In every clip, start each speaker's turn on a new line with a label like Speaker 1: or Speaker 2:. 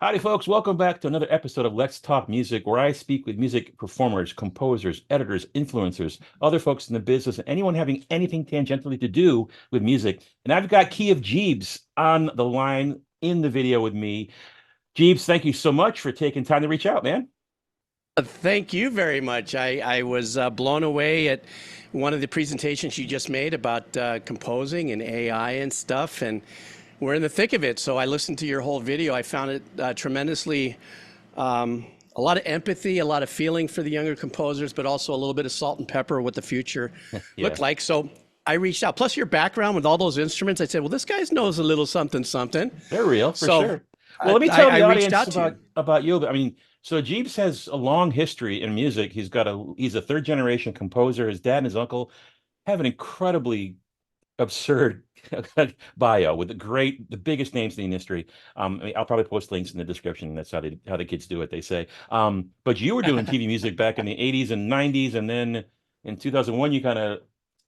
Speaker 1: Howdy, folks. Welcome back to another episode of Let's Talk Music, where I speak with music performers, composers, editors, influencers, other folks in the business, and anyone having anything tangentially to do with music. And I've got Key of Geebz on the line in the video with me. Geebz, thank you so much for taking time to reach out, man.
Speaker 2: Thank you very much. I was blown away at one of the presentations you just made about composing and AI and stuff, and we're in the thick of it. So I listened to your whole video. I found it tremendously, a lot of empathy, a lot of feeling for the younger composers, but also a little bit of salt and pepper what the future
Speaker 1: Yeah,
Speaker 2: looked like. So I reached out. Plus your background with all those instruments, I said, well, this guy knows a little something, something.
Speaker 1: they're real for
Speaker 2: So
Speaker 1: sure. Well, let me tell
Speaker 2: I
Speaker 1: the
Speaker 2: reached
Speaker 1: audience
Speaker 2: out to you.
Speaker 1: about you. I mean, so Jeeves has a long history in music. He's a third generation composer. His dad and his uncle have an incredibly absurd bio with the biggest names in the industry. I mean, I'll probably post links in the description. That's how the kids do it, they say. But you were doing TV music back in the 80s and 90s, and then in 2001 you kind of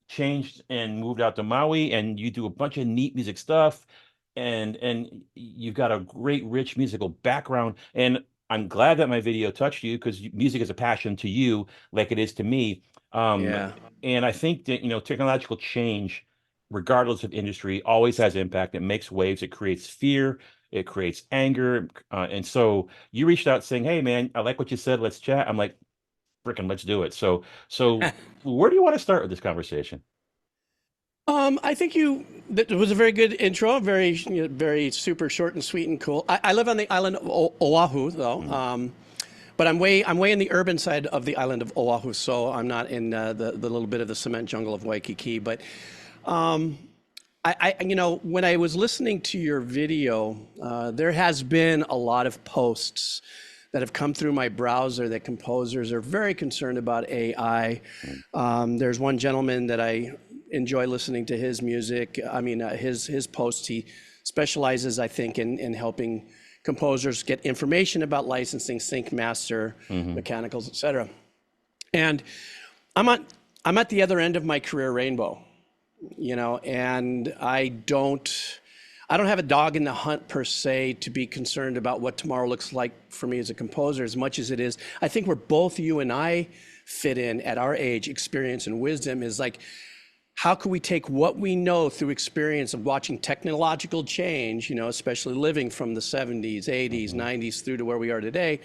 Speaker 1: changed and moved out to Maui, and you do a bunch of neat music stuff, and you've got a great rich musical background. And I'm glad that my video touched you because music is a passion to you like it is to me. Um,
Speaker 2: Yeah.
Speaker 1: and I think that, technological change, regardless of industry, always has impact. It makes waves, it creates fear, it creates anger. And so you reached out saying, "Hey man, I like what you said. Let's chat." I'm like, freaking let's do it. So where do you want to start with this conversation?
Speaker 2: I think that was a very good intro, very, very super short and sweet and cool. I live on the island of Oahu, though,
Speaker 1: Mhm.
Speaker 2: but I'm way in the urban side of the island of Oahu, so I'm not in the little bit of the cement jungle of Waikiki. But um, when I was listening to your video, there has been a lot of posts that have come through my browser that composers are very concerned about AI. There's one gentleman that I enjoy listening to his music. I mean, his posts. He specializes, I think, in helping composers get information about licensing, sync, master,
Speaker 1: Hmm.
Speaker 2: mechanicals, etc. And I'm at I'm at the other end of my career rainbow, and I don't have a dog in the hunt per se to be concerned about what tomorrow looks like for me as a composer as much as it is. I think where both you and I fit in at our age, experience and wisdom is like, how can we take what we know through experience of watching technological change, especially living from the 70s, 80s,
Speaker 1: Hmm.
Speaker 2: 90s through to where we are today?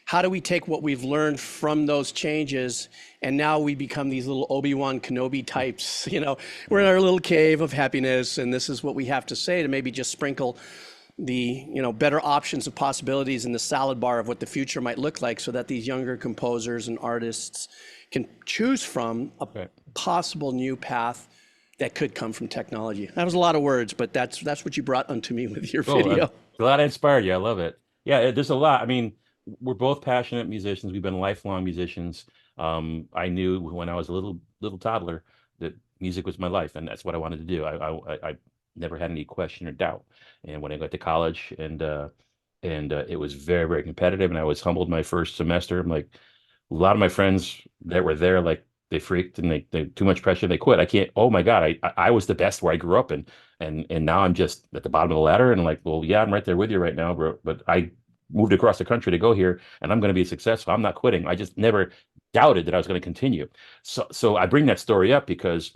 Speaker 2: How do we take what we've learned from those changes and now we become these little Obi-Wan Kenobi types? We're in
Speaker 1: Yeah.
Speaker 2: our little cave of happiness, and this is what we have to say to maybe just sprinkle the better options of possibilities in the salad bar of what the future might look like, so that these younger composers and artists can choose from a
Speaker 1: Right.
Speaker 2: possible new path that could come from technology. That was a lot of words, but that's what you brought onto me with your
Speaker 1: Oh, I'm
Speaker 2: video.
Speaker 1: glad I inspired you. I love it. Yeah, there's a lot. I mean, we're both passionate musicians. We've been lifelong musicians. I knew when I was a little toddler that music was my life, and that's what I wanted to do. I never had any question or doubt. And when I got to college, and it was very, very competitive, and I was humbled my first semester. I'm like, a lot of my friends that were there, like they freaked and they too much pressure, they quit. I can't. Oh my God, I was the best where I grew up, and now I'm just at the bottom of the ladder. And I'm like, well, yeah, I'm right there with you right now, bro. But I moved across the country to go here, and I'm going to be successful. I'm not quitting. I just never doubted that I was going to continue. So I bring that story up because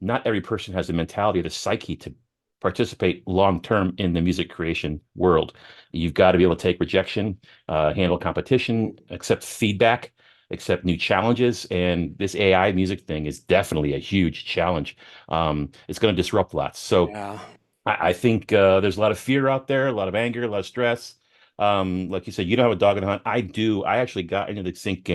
Speaker 1: not every person has the mentality, the psyche to participate long term in the music creation world. You've got to be able to take rejection, handle competition, accept feedback, accept new challenges. And this AI music thing is definitely a huge challenge. It's going to disrupt lots. So
Speaker 2: Yeah.
Speaker 1: I think there's a lot of fear out there, a lot of anger, a lot of stress. Like you said, you don't have a dog in the hunt. I do. I actually got into the sync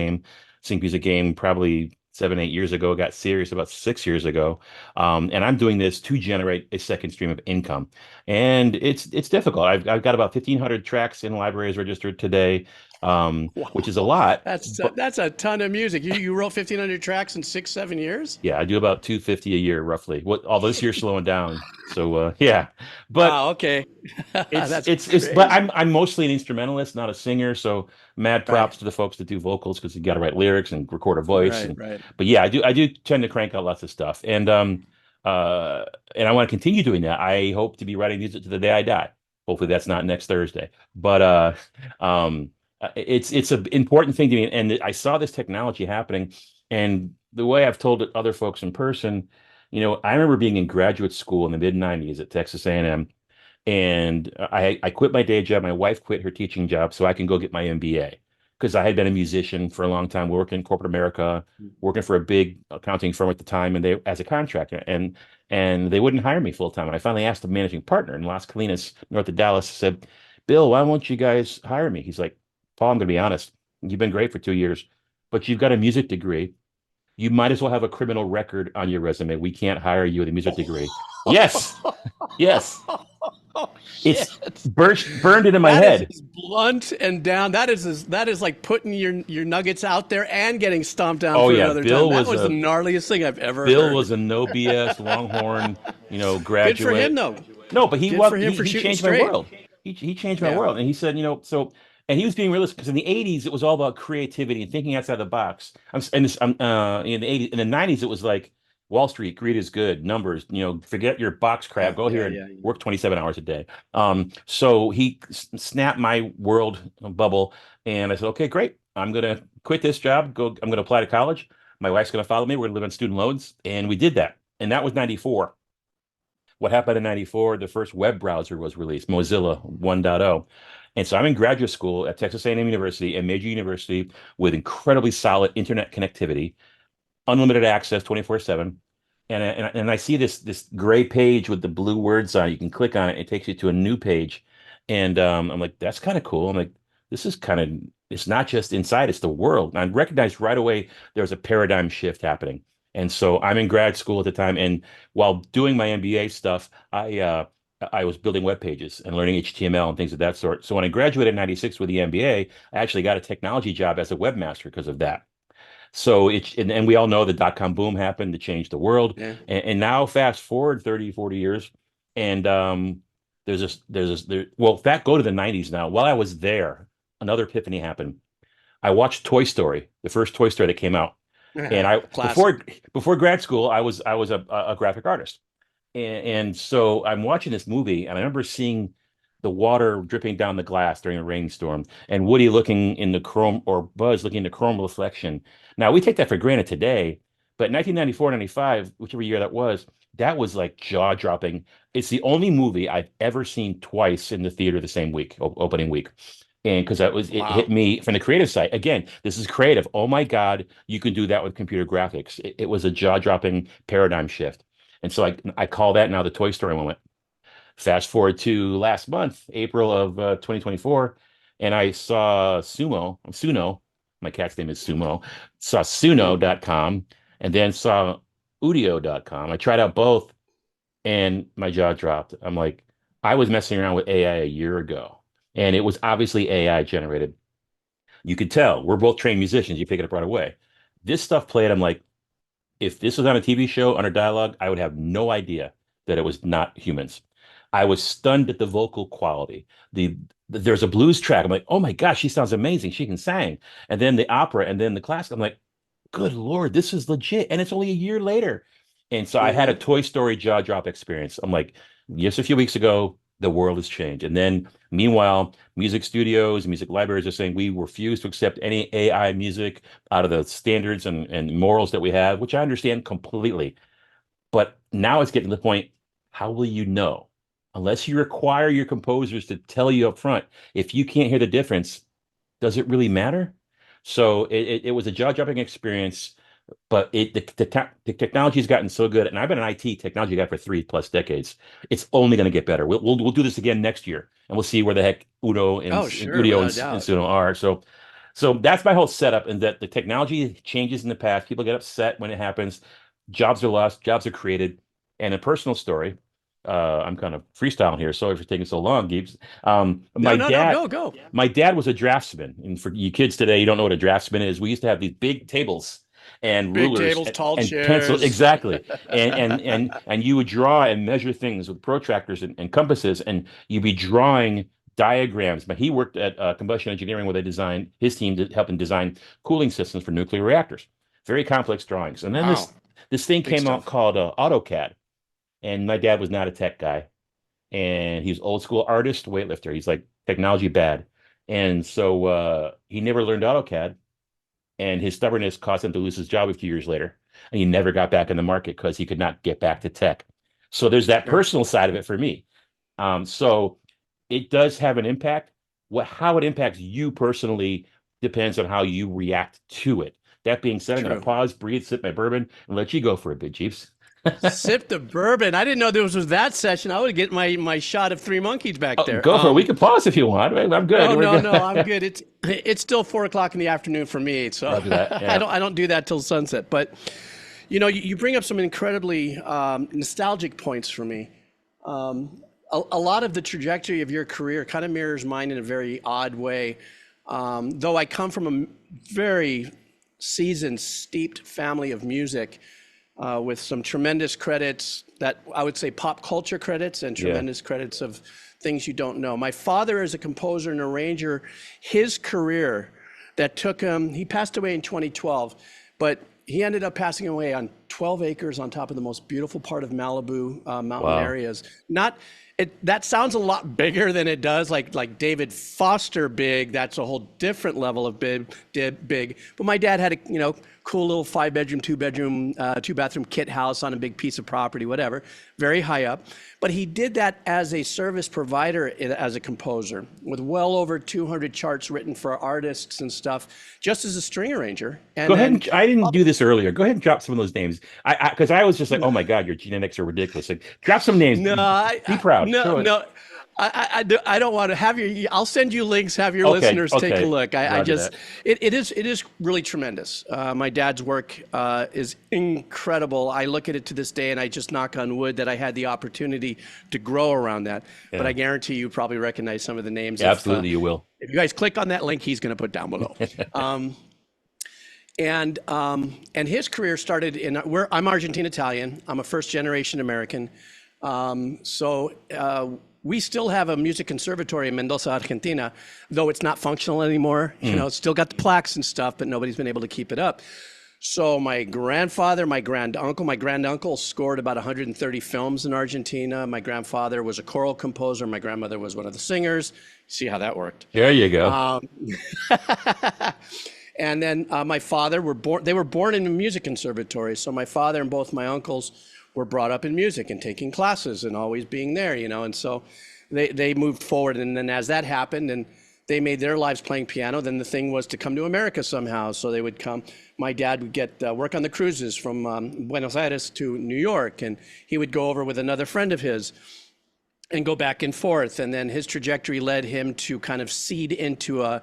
Speaker 1: music game probably 7, 8 years ago. Got serious about 6 years ago, and I'm doing this to generate a second stream of income. And it's difficult. I've got about 1,500 tracks in libraries registered today, which is a
Speaker 2: Wow.
Speaker 1: lot.
Speaker 2: That's a ton of music. You wrote 1,500 tracks in 6, 7 years?
Speaker 1: Yeah, I do about 250 a year roughly. What all this year slowing down. So yeah. But
Speaker 2: Wow, okay. That's
Speaker 1: but
Speaker 2: crazy.
Speaker 1: I'm mostly an instrumentalist, not a singer. So mad
Speaker 2: Right,
Speaker 1: props to the folks that do vocals because you got to write lyrics and record a voice.
Speaker 2: right,
Speaker 1: And
Speaker 2: right.
Speaker 1: but yeah, I do tend to crank out lots of stuff. Uh and I want to continue doing that. I hope to be writing music to the day I die. Hopefully that's not next Thursday. But it's an important thing to me. And I saw this technology happening, and the way I've told it other folks in person, I remember being in graduate school in the mid '90s at Texas A&M, and I quit my day job. My wife quit her teaching job so I can go get my MBA because I had been a musician for a long time, working in corporate America, working for a big accounting firm at the time, and they as a contractor, and they wouldn't hire me full time. And I finally asked the managing partner in Las Colinas, north of Dallas, said, "Bill, why won't you guys hire me?" He's like, "Paul, I'm going to be honest. You've been great for 2 years, but you've got a music degree. You might as well have a criminal record on your resume. We can't hire you with a music degree." Yes, yes.
Speaker 2: Oh
Speaker 1: It's
Speaker 2: shit.
Speaker 1: burned into my
Speaker 2: That is
Speaker 1: head.
Speaker 2: as blunt and down. That is like putting your nuggets out there and getting stomped down
Speaker 1: Oh
Speaker 2: for
Speaker 1: yeah,
Speaker 2: another time. That was the gnarliest thing I've ever
Speaker 1: Bill
Speaker 2: heard.
Speaker 1: was a no BS Longhorn,
Speaker 2: Good for him
Speaker 1: graduate.
Speaker 2: though.
Speaker 1: No, but
Speaker 2: Good for him
Speaker 1: he
Speaker 2: for
Speaker 1: he
Speaker 2: shooting
Speaker 1: changed my
Speaker 2: straight.
Speaker 1: world. He changed my
Speaker 2: Yeah.
Speaker 1: world, and he said, and he was being realistic because in the '80s it was all about creativity and thinking outside the box. I'm in the '80s, in the '90s it was like Wall Street, greed is good, numbers. Forget your box crap,
Speaker 2: Yeah.
Speaker 1: go here
Speaker 2: Yeah.
Speaker 1: and
Speaker 2: Yeah.
Speaker 1: work 27 hours a day. So he snapped my world bubble, and I said, okay, great. I'm gonna quit this job. I'm gonna apply to college. My wife's gonna follow me. We're gonna live on student loans, and we did that. And that was '94. What happened in '94? The first web browser was released, Mozilla 1.0. And so I'm in graduate school at Texas A&M University, a major university with incredibly solid internet connectivity, unlimited access 24/7. And I see this gray page with the blue words on it. You can click on it. It takes you to a new page. And I'm like, that's kind of cool. I'm like, this is kind of, it's not just inside, it's the world. And I recognized right away there's a paradigm shift happening. And so I'm in grad school at the time. And while doing my MBA stuff, I was building web pages and learning HTML and things of that sort. So when I graduated in '96 with the MBA, I actually got a technology job as a webmaster because of that. So and we all know the dot-com boom happened to change the world.
Speaker 2: Yeah.
Speaker 1: And now fast forward 30, 40 years, and well, in fact, go to the '90s now. While I was there, another epiphany happened. I watched Toy Story, the first Toy Story that came out. And I
Speaker 2: Classic.
Speaker 1: before grad school, I was a graphic artist. And so I'm watching this movie, and I remember seeing the water dripping down the glass during a rainstorm, and Woody looking in the chrome, or Buzz looking in the chrome reflection. Now we take that for granted today, but 1994, '95, whichever year that was like jaw-dropping. It's the only movie I've ever seen twice in the theater the same week, opening week. And because it hit
Speaker 2: Wow.
Speaker 1: me from the creative side. Again, this is creative. Oh my God, you can do that with computer graphics. It was a jaw-dropping paradigm shift. And so I call that now the Toy Story moment. Fast forward to last month, April of 2024, and I saw Suno, my cat's name is Sumo, saw Suno.com, and then saw Udio.com. I tried out both, and my jaw dropped. I'm like, I was messing around with AI a year ago, and it was obviously AI generated. You could tell we're both trained musicians. You pick it up right away. This stuff played. I'm like, if this was on a TV show under dialogue, I would have no idea that it was not humans. I was stunned at the vocal quality. There's a blues track. I'm like, oh my gosh, she sounds amazing. She can sing. And then the opera and then the classical. I'm like, good Lord, this is legit. And it's only a year later. And so I had a
Speaker 2: Hmm.
Speaker 1: Toy Story jaw drop experience. I'm like, just a few weeks ago, the world has changed. And then meanwhile, music studios, music libraries are saying we refuse to accept any AI music out of the standards and morals that we have, which I understand completely. But now it's getting to the point, how will you know? Unless you require your composers to tell you up front, if you can't hear the difference, does it really matter? So it was a jaw-dropping experience, but the technology has gotten so good, and I've been an IT technology guy for 3+ decades. It's only going to get better. We'll do this again next year, and we'll see where the heck
Speaker 2: Oh, sure,
Speaker 1: Udio
Speaker 2: without a
Speaker 1: and
Speaker 2: doubt.
Speaker 1: Suno are. So that's my whole setup, and that the technology changes in the past. People get upset when it happens. Jobs are lost, jobs are created. And a personal story. I'm kind of freestyling here. Sorry for taking so long, Geebs.
Speaker 2: No, no, no. Go, go.
Speaker 1: My dad was a draftsman, and for you kids today, you don't know what a draftsman is. We used to have these big tables and
Speaker 2: Big
Speaker 1: rulers
Speaker 2: tables, tall
Speaker 1: and pencil,
Speaker 2: chairs.
Speaker 1: exactly. And you would draw and measure things with protractors and compasses, and you'd be drawing diagrams. But he worked at combustion engineering, where they designed his team to help him design cooling systems for nuclear reactors. Very complex drawings. And then
Speaker 2: Wow,
Speaker 1: this thing
Speaker 2: big
Speaker 1: came out
Speaker 2: stuff.
Speaker 1: called AutoCAD, and my dad was not a tech guy. and he's old school artist, weightlifter. He's like technology bad. And so he never learned AutoCAD, and his stubbornness caused him to lose his job a few years later. And he never got back in the market because he could not get back to tech. So there's that
Speaker 2: Sure.
Speaker 1: personal side of it for me. So it does have an impact. How it impacts you personally depends on how you react to it. That being said, I'm going to
Speaker 2: True.
Speaker 1: pause, breathe, sip my bourbon, and let you go for a bit, Jeeps.
Speaker 2: Sip the bourbon. I didn't know there was that session. I would get my shot of Three Monkeys back
Speaker 1: Oh,
Speaker 2: there.
Speaker 1: go for it. We can pause if you want. I'm good.
Speaker 2: No,
Speaker 1: We're
Speaker 2: no,
Speaker 1: good.
Speaker 2: no. I'm good. It's still 4 o'clock in the afternoon for me, so
Speaker 1: Roger that.
Speaker 2: I
Speaker 1: Yeah.
Speaker 2: don't do that till sunset. But you bring up some incredibly nostalgic points for me. A lot of the trajectory of your career kind of mirrors mine in a very odd way. Though I come from a very seasoned, steeped family of music with some tremendous credits that I would say pop culture credits and
Speaker 1: Yeah.
Speaker 2: tremendous credits of things you don't know. My father, as a composer and arranger, his career that took him, he passed away in 2012, but he ended up passing away on 12 acres on top of the most beautiful part of Malibu mountain
Speaker 1: Wow.
Speaker 2: areas. Not that sounds a lot bigger than it does, like David Foster big. That's a whole different level of big. But my dad had a cool little 5-bedroom, 2-bedroom, 2-bathroom kit house on a big piece of property, whatever, very high up. But he did that as a service provider as a composer with well over 200 charts written for artists and stuff, just as a string arranger.
Speaker 1: Go
Speaker 2: And
Speaker 1: ahead
Speaker 2: then
Speaker 1: and I didn't do this earlier. Go ahead and drop some of those names. Because I was just like, oh my God, your genetics are ridiculous. Like, drop some names.
Speaker 2: no,
Speaker 1: Be proud.
Speaker 2: no,
Speaker 1: Show it.
Speaker 2: no. I don't want to have your. I'll send you links. Have your
Speaker 1: Okay.
Speaker 2: listeners take a
Speaker 1: Okay.
Speaker 2: look. I
Speaker 1: Roger
Speaker 2: just
Speaker 1: that.
Speaker 2: it is really tremendous. My dad's work is incredible. I look at it to this day, and I just knock on wood that I had the opportunity to grow around that. But
Speaker 1: Yeah.
Speaker 2: I guarantee you probably recognize some of the names.
Speaker 1: Absolutely, you will.
Speaker 2: If you guys click on that link, he's going to put down below. And his career started I'm Argentine Italian. I'm a first generation American. We still have a music conservatory in Mendoza, Argentina, though it's not functional anymore. It's still got the plaques and stuff, but nobody's been able to keep it up. So my grandfather, my granduncle scored about 130 films in Argentina. My grandfather was a choral composer. My grandmother was one of the singers. See how that worked.
Speaker 1: There you go.
Speaker 2: And then my father they were born in a music conservatory. So my father and both my uncles were brought up in music and taking classes and always being there, and so they moved forward. And then as that happened and they made their lives playing piano, then the thing was to come to America somehow. So they would come. My dad would get work on the cruises from Buenos Aires to New York, and he would go over with another friend of his and go back and forth. And then his trajectory led him to kind of seed into a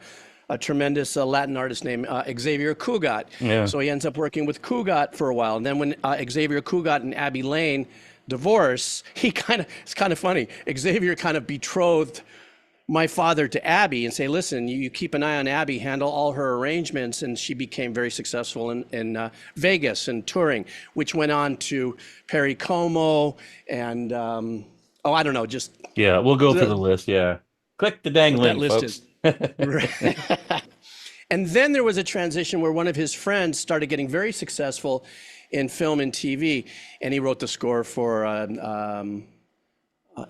Speaker 2: tremendous Latin artist named Xavier Cugat.
Speaker 1: Yeah.
Speaker 2: So he ends up working with Cugat for a while. And then when Xavier Cugat and Abby Lane divorce, it's kind of funny. Xavier kind of betrothed my father to Abby and say, listen, you keep an eye on Abby, handle all her arrangements. And she became very successful in Vegas and touring, which went on to Perry Como and, I don't know, just
Speaker 1: Yeah, we'll go through the list. Yeah. Click the dang
Speaker 2: what that
Speaker 1: link,
Speaker 2: list
Speaker 1: folks.
Speaker 2: is. And then there was a transition where one of his friends started getting very successful in film and TV, and he wrote the score for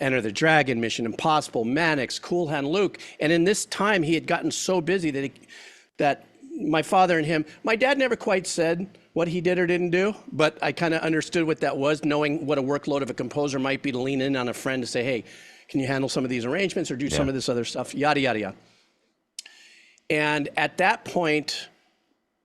Speaker 2: Enter the Dragon, Mission Impossible, Mannix, Cool Hand Luke. And in this time, he had gotten so busy that my father and him, my dad never quite said what he did or didn't do, but I kind of understood what that was, knowing what a workload of a composer might be to lean in on a friend to say, hey, can you handle some of these arrangements or do some of this other stuff, yada, yada, yada. And at that point,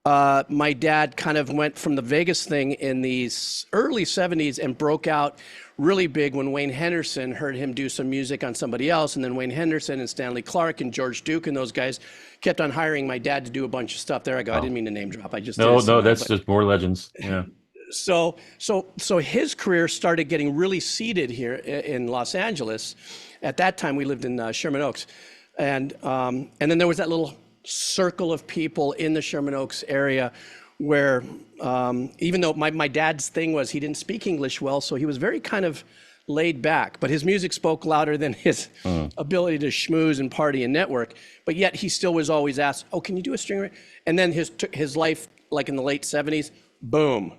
Speaker 2: my dad kind of went from the Vegas thing in the early 70s and broke out really big when Wayne Henderson heard him do some music on somebody else. And then Wayne Henderson and Stanley Clarke and George Duke and those guys kept on hiring my dad to do a bunch of stuff. There I go. I didn't mean to name drop. I just did
Speaker 1: No,
Speaker 2: it somehow,
Speaker 1: that's
Speaker 2: but-
Speaker 1: just more legends. Yeah.
Speaker 2: So his career started getting really seeded here in Los Angeles. At that time, we lived in Sherman Oaks, and then there was that little circle of people in the Sherman Oaks area where even though my dad's thing was he didn't speak English well, so he was very kind of laid back, but his music spoke louder than his ability to schmooze and party and network. But yet he still was always asked, oh, can you do a string? And then his life, like in the late 70s, boom.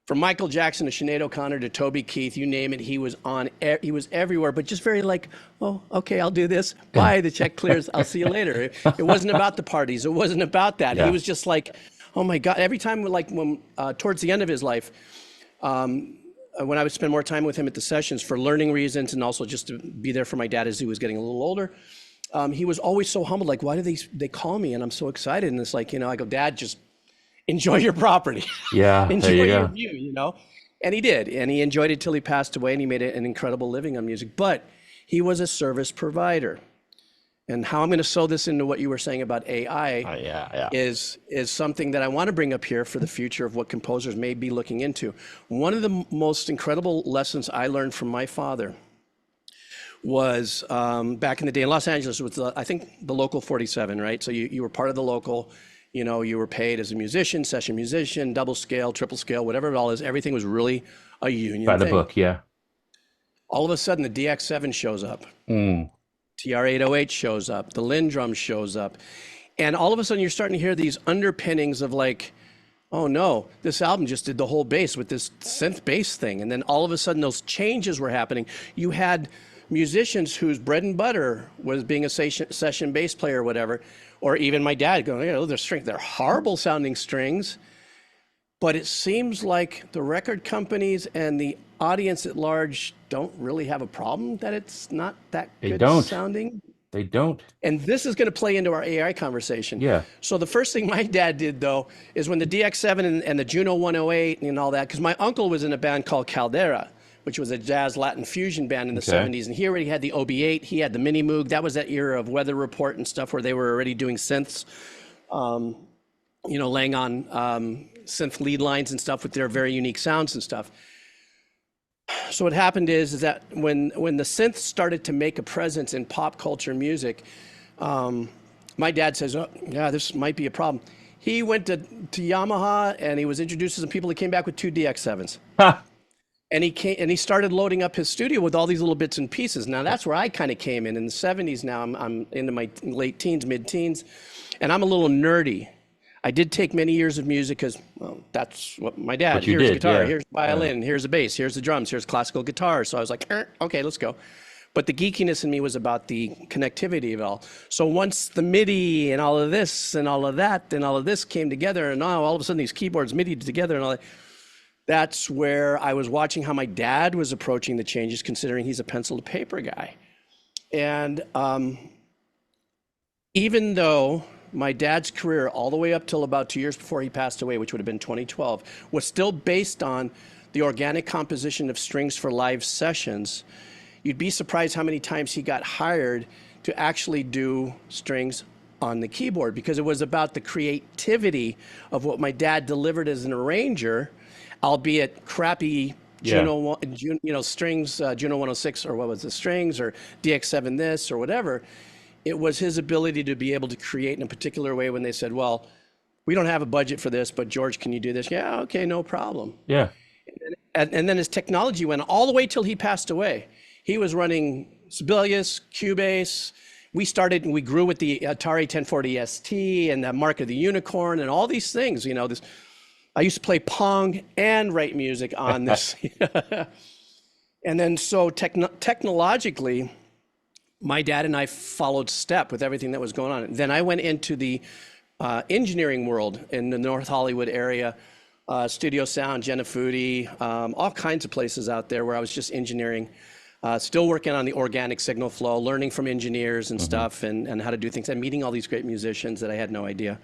Speaker 2: from Michael Jackson to Sinead O'Connor to Toby Keith, you name it, he was on. He was everywhere, but just very like, oh, okay, I'll do this. Bye, the check clears. I'll see you later. It wasn't about the parties. It wasn't about that. He
Speaker 1: Yeah.
Speaker 2: was just like, oh my God. Every time, like when towards the end of his life, when I would spend more time with him at the sessions for learning reasons and also just to be there for my dad as he was getting a little older, he was always so humbled. Like, why do they call me? And I'm so excited. And it's like, I go, Dad, just enjoy your property,
Speaker 1: Yeah.
Speaker 2: enjoy
Speaker 1: There you
Speaker 2: your
Speaker 1: go.
Speaker 2: view. And he did, and he enjoyed it till he passed away, and he made it an incredible living on music. But he was a service provider, and how I'm going to sew this into what you were saying about AI
Speaker 1: Yeah. Yeah.
Speaker 2: is something that I want to bring up here for the future of what composers may be looking into. One of the most incredible lessons I learned from my father was back in the day in Los Angeles. It was I think the local 47, right? So you were part of the local. You were paid as a musician, session musician, double scale, triple scale, whatever it all is. Everything was really a
Speaker 1: By
Speaker 2: union
Speaker 1: the
Speaker 2: thing.
Speaker 1: book. Yeah.
Speaker 2: All of a sudden, the DX7 shows up,
Speaker 1: Mm.
Speaker 2: TR-808 shows up, the Lindrum shows up, and all of a sudden, you're starting to hear these underpinnings of like, oh no, this album just did the whole bass with this synth bass thing, and then all of a sudden, those changes were happening. You had musicians whose bread and butter was being a session bass player or whatever, or even my dad going, they're horrible sounding strings. But it seems like the record companies and the audience at large don't really have a problem that it's not that
Speaker 1: They
Speaker 2: good
Speaker 1: don't.
Speaker 2: sounding.
Speaker 1: They don't.
Speaker 2: And this is going to play into our AI conversation.
Speaker 1: Yeah.
Speaker 2: So the first thing my dad did, though, is when the DX7 and the Juno 108 and all that, because my uncle was in a band called Caldera, which was a jazz Latin fusion band in the
Speaker 1: Okay.
Speaker 2: 70s. And he already had the OB8, he had the Mini Moog. That was that era of Weather Report and stuff where they were already doing synths, laying on synth lead lines and stuff with their very unique sounds and stuff. So what happened is that when the synth started to make a presence in pop culture music, my dad says, oh, yeah, this might be a problem. He went to Yamaha and he was introduced to some people. He came back with 2 DX7s.
Speaker 1: Ha!
Speaker 2: And he started loading up his studio with all these little bits and pieces. Now that's where I kind of came in the 70s. Now I'm into my late teens, mid-teens, and I'm a little nerdy. I did take many years of music because, well, that's what my dad.
Speaker 1: What you
Speaker 2: Here's
Speaker 1: did,
Speaker 2: guitar,
Speaker 1: yeah.
Speaker 2: here's violin, here's the bass, here's the drums, here's classical guitar. So I was like, okay, let's go. But the geekiness in me was about the connectivity of it all. So once the MIDI and all of this and all of that and all of this came together, and now all of a sudden these keyboards MIDI together and all that. That's where I was watching how my dad was approaching the changes, considering he's a pencil to paper guy. And even though my dad's career, all the way up till about 2 years before he passed away, which would have been 2012, was still based on the organic composition of strings for live sessions, you'd be surprised how many times he got hired to actually do strings on the keyboard, because it was about the creativity of what my dad delivered as an arranger, albeit crappy Juno, strings, Juno 106, or what was the strings, or DX7 this, or whatever. It was his ability to be able to create in a particular way when they said, well, we don't have a budget for this, but George, can you do this? Yeah, okay, no problem.
Speaker 1: Yeah.
Speaker 2: And then his technology went all the way till he passed away. He was running Sibelius, Cubase. We started and we grew with the Atari 1040 ST and the Mark of the Unicorn and all these things. I used to play Pong and write music on this. And then so technologically, my dad and I followed step with everything that was going on. Then I went into the engineering world in the North Hollywood area, Studio Sound, Jenna Foodie, all kinds of places out there where I was just engineering, still working on the organic signal flow, learning from engineers and stuff and how to do things, and meeting all these great musicians that I had no idea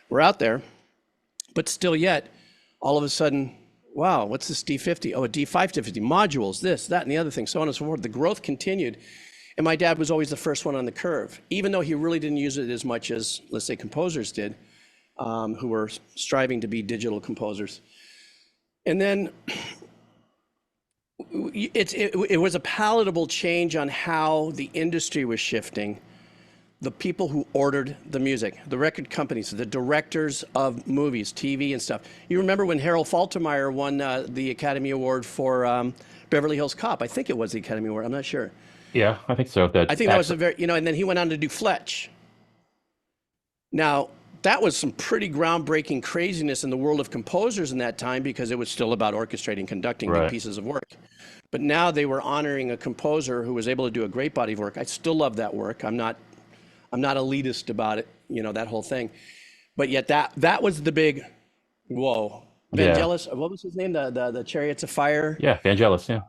Speaker 2: were out there. But still yet, all of a sudden, wow, what's this D50? Oh, a D550, modules, this, that, and the other thing, so on and so forth. The growth continued. And my dad was always the first one on the curve, even though he really didn't use it as much as, let's say, composers did, who were striving to be digital composers. And then it was a palatable change on how the industry was shifting. The people who ordered the music, the record companies, the directors of movies, TV and stuff. You remember when Harold Faltermeyer won the Academy Award for Beverly Hills Cop? I think it was the Academy Award, I'm not sure.
Speaker 1: Yeah, I think so.
Speaker 2: I think that was a very, and then he went on to do Fletch. Now, that was some pretty groundbreaking craziness in the world of composers in that time because it was still about orchestrating, conducting big
Speaker 1: Right.
Speaker 2: pieces of work. But now they were honoring a composer who was able to do a great body of work. I still love that work. I'm not elitist about it, you know, that whole thing. But yet that was the big whoa.
Speaker 1: Yeah.
Speaker 2: Vangelis, what was his name? The Chariots of Fire.
Speaker 1: Yeah. Vangelis. Yeah.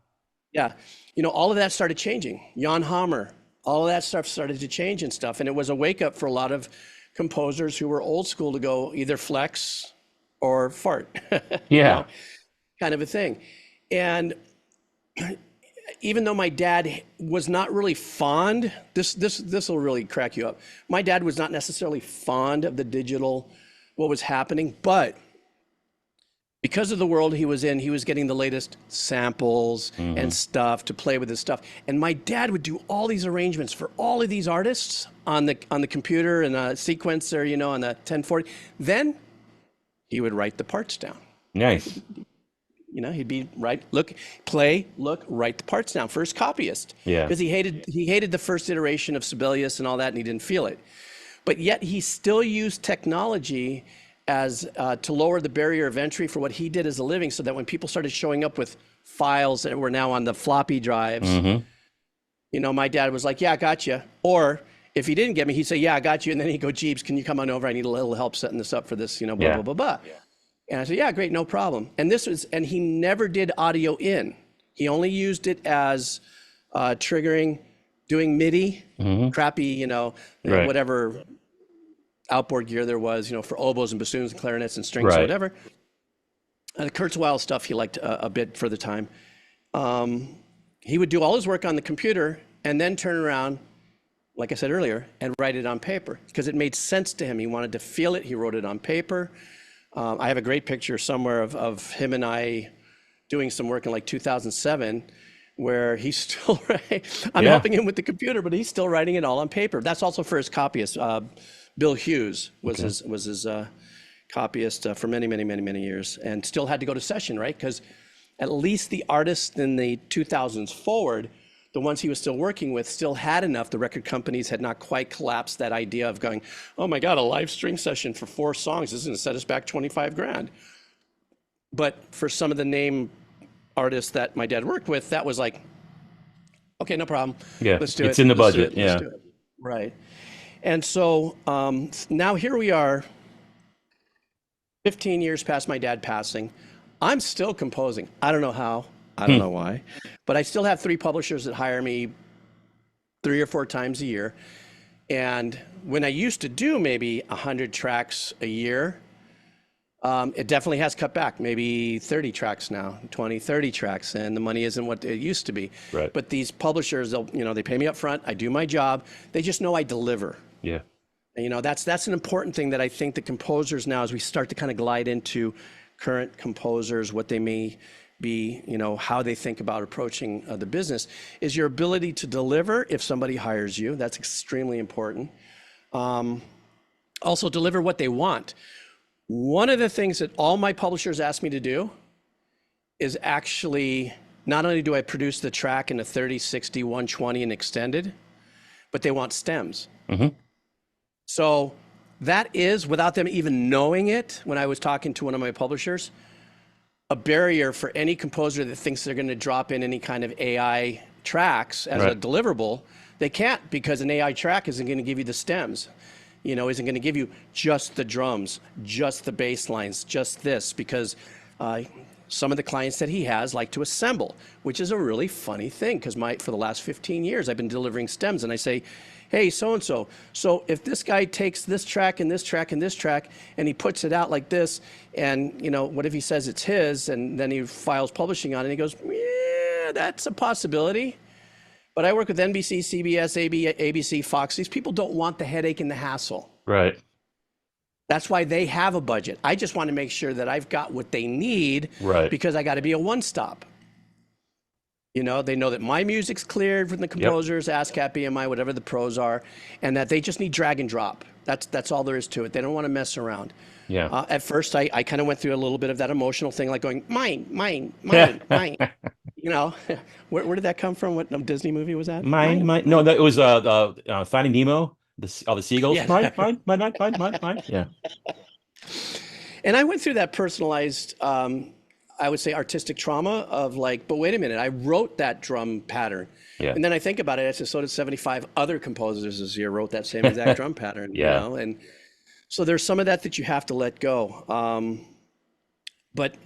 Speaker 2: Yeah. You know, all of that started changing. Jan Hammer, all of that stuff started to change and stuff. And it was a wake up for a lot of composers who were old school to go either flex or fart, you
Speaker 1: Yeah.
Speaker 2: know, kind of a thing. And even though my dad was not really fond, this will really crack you up. My dad was not necessarily fond of the digital, what was happening, but because of the world he was in, he was getting the latest samples and
Speaker 1: Hmm.
Speaker 2: stuff to play with his stuff. And my dad would do all these arrangements for all of these artists on the computer and a sequencer, you know, on the 1040. Then he would write the parts down.
Speaker 1: Nice.
Speaker 2: You know, he'd be right, look, play, look, write the parts down. First copyist,
Speaker 1: Yeah.
Speaker 2: because he hated the first iteration of Sibelius and all that, and he didn't feel it. But yet he still used technology as to lower the barrier of entry for what he did as a living, so that when people started showing up with files that were now on the floppy drives,
Speaker 1: Hmm.
Speaker 2: you know, my dad was like, "Yeah, I got you." Or if he didn't get me, he'd say, "Yeah, I got you," and then he'd go, "Geebz, can you come on over? I need a little help setting this up for this, you know, blah
Speaker 1: Yeah.
Speaker 2: blah blah blah." And I said, "Yeah, great, no problem." And he never did audio in. He only used it as triggering, doing MIDI,
Speaker 1: Hmm.
Speaker 2: crappy, you know,
Speaker 1: Right.
Speaker 2: whatever outboard gear there was, you know, for oboes and bassoons and clarinets and strings or
Speaker 1: Right.
Speaker 2: whatever. The Kurzweil stuff he liked a bit for the time. He would do all his work on the computer and then turn around, like I said earlier, and write it on paper because it made sense to him. He wanted to feel it. He wrote it on paper. I have a great picture somewhere of him and I doing some work in like 2007 where he's still I'm
Speaker 1: Yeah.
Speaker 2: helping him with the computer, but he's still writing it all on paper. That's also for his copyist. Bill Hughes was
Speaker 1: Okay.
Speaker 2: his copyist for many, many, many, many years, and still had to go to session, right? Because at least the artists in the 2000s forward, the ones he was still working with, still had enough. The record companies had not quite collapsed that idea of going, "Oh my God, a live string session for 4 songs is going to set us back 25 grand." But for some of the name artists that my dad worked with, that was like, "Okay, no problem.
Speaker 1: Yeah.
Speaker 2: Let's do
Speaker 1: It's
Speaker 2: it.
Speaker 1: in the
Speaker 2: Let's do
Speaker 1: budget.
Speaker 2: it. Let's
Speaker 1: Yeah.
Speaker 2: do it." Right. And so now here we are, 15 years past my dad passing. I'm still composing. I don't know how. I don't
Speaker 1: Hmm.
Speaker 2: know why. But I still have 3 publishers that hire me 3 or 4 times a year. And when I used to do maybe 100 tracks a year, it definitely has cut back, maybe 30 tracks now, 20, 30 tracks, and the money isn't what it used to be.
Speaker 1: Right.
Speaker 2: But these publishers, they pay me up front, I do my job, they just know I deliver.
Speaker 1: Yeah.
Speaker 2: And, you know, that's an important thing that I think the composers now, as we start to kind of glide into current composers, what they may be, you know, how they think about approaching the business, is your ability to deliver if somebody hires you. That's extremely important. Also deliver what they want. One of the things that all my publishers ask me to do is actually, not only do I produce the track in a 30, 60, 120 and extended, but they want stems.
Speaker 1: Hmm.
Speaker 2: So that is, without them even knowing it, when I was talking to one of my publishers, a barrier for any composer that thinks they're going to drop in any kind of AI tracks as a
Speaker 1: Right.
Speaker 2: deliverable. They can't, because an AI track isn't going to give you the stems, you know, isn't going to give you just the drums, just the bass lines, just this, because some of the clients that he has like to assemble, which is a really funny thing, because for the last 15 years I've been delivering stems, and I say, "Hey, so-and-so, so if this guy takes this track and this track and this track and he puts it out like this, and, you know, what if he says it's his and then he files publishing on it?" And he goes, "Yeah, that's a possibility. But I work with NBC, CBS, ABC, Fox. These people don't want the headache and the hassle.
Speaker 1: Right.
Speaker 2: That's why they have a budget. I just want to make sure that I've got what they need,
Speaker 1: Right.
Speaker 2: because I got to be a one-stop. You know, they know that my music's cleared from the composers, ASCAP, BMI, whatever the pros are, and that they just need drag and drop. That's all there is to it. They don't want to mess around.
Speaker 1: Yeah.
Speaker 2: At first, I kind of went through a little bit of that emotional thing, like going, mine, mine, mine, mine. You know, where did that come from? What Disney movie was that?
Speaker 1: Mine. No, that was Finding Nemo. All the seagulls.
Speaker 2: Yeah.
Speaker 1: Mine, mine, mine, mine, mine, mine, mine. Yeah.
Speaker 2: And I went through that personalized, I would say artistic trauma of like, but wait a minute, I wrote that drum pattern.
Speaker 1: Yeah.
Speaker 2: And then I think about it, I said, so did 75 other composers this year wrote that same exact drum pattern, you
Speaker 1: Yeah.
Speaker 2: know? And so there's some of that that you have to let go. But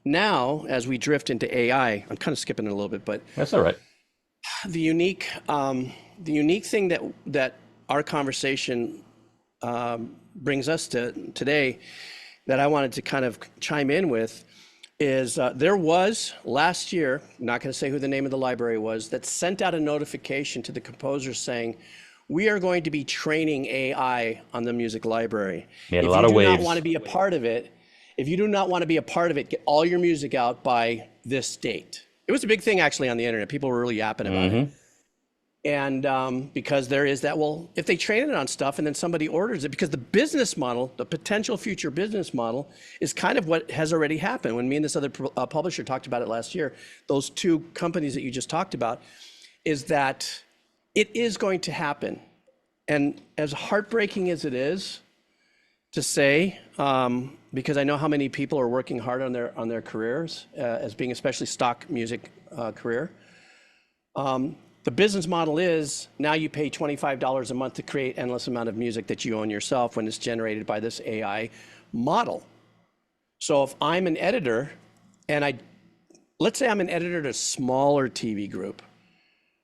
Speaker 2: now, as we drift into AI, I'm kind of skipping it a little bit, but
Speaker 1: That's all right.
Speaker 2: the unique, the unique thing that our conversation brings us to today that I wanted to kind of chime in with is there was last year, not going to say who the name of the library was, that sent out a notification to the composers saying, we are going to be training AI on the music library.
Speaker 1: Made a
Speaker 2: If
Speaker 1: lot
Speaker 2: you
Speaker 1: of
Speaker 2: do not want to
Speaker 1: waves.
Speaker 2: be a part of it, if you do not want to be a part of it, get all your music out by this date. It was a big thing actually on the internet. People were really yapping about it.
Speaker 1: Hmm.
Speaker 2: And because there is that, well, if they train it on stuff and then somebody orders it, because the business model, the potential future business model is kind of what has already happened. When me and this other publisher talked about it last year, those two companies that you just talked about, is that it is going to happen. And as heartbreaking as it is to say, because I know how many people are working hard on their careers, as being especially stock music career, the business model is now you pay $25 a month to create endless amount of music that you own yourself when it's generated by this AI model. So if I'm an editor and let's say I'm an editor at a smaller TV group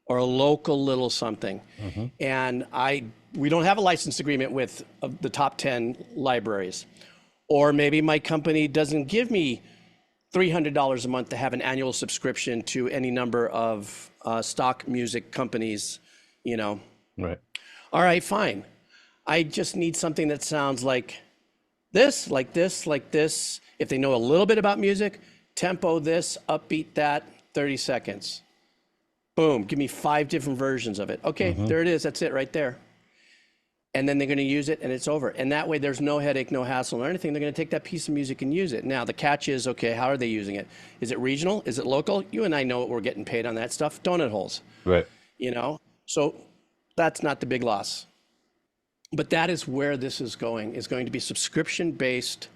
Speaker 2: or a local little something,
Speaker 1: Hmm.
Speaker 2: and we don't have a license agreement with the top 10 libraries, or maybe my company doesn't give me $300 a month to have an annual subscription to any number of stock music companies, you know.
Speaker 1: Right.
Speaker 2: All right, fine. I just need something that sounds like this, like this, like this. If they know a little bit about music, tempo this, upbeat that, 30 seconds. Boom, give me 5 different versions of it. Okay,
Speaker 1: Hmm.
Speaker 2: there it is. That's it right there. And then they're going to use it and it's over. And that way there's no headache, no hassle or anything. They're going to take that piece of music and use it. Now the catch is, okay, how are they using it? Is it regional? Is it local? You and I know what we're getting paid on that stuff. Donut holes,
Speaker 1: Right.
Speaker 2: you know? So that's not the big loss. But that is where this is going to be subscription based,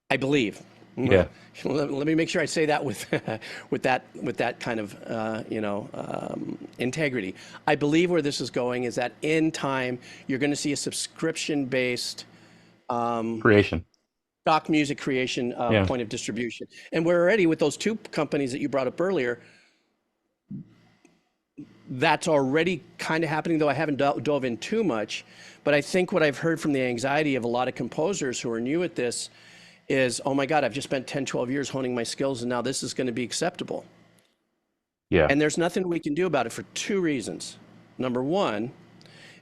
Speaker 2: I believe.
Speaker 1: Yeah.
Speaker 2: Let me make sure I say that with with that kind of integrity. I believe where this is going is that in time you're going to see a subscription based
Speaker 1: Creation.
Speaker 2: stock music creation
Speaker 1: Yeah.
Speaker 2: point of distribution, and we're already with those two companies that you brought up earlier. That's already kind of happening, though I haven't dove in too much. But I think what I've heard from the anxiety of a lot of composers who are new at this is, oh my God, I've just spent 10, 12 years honing my skills and now this is going to be acceptable.
Speaker 1: Yeah.
Speaker 2: And there's nothing we can do about it for 2 reasons. Number one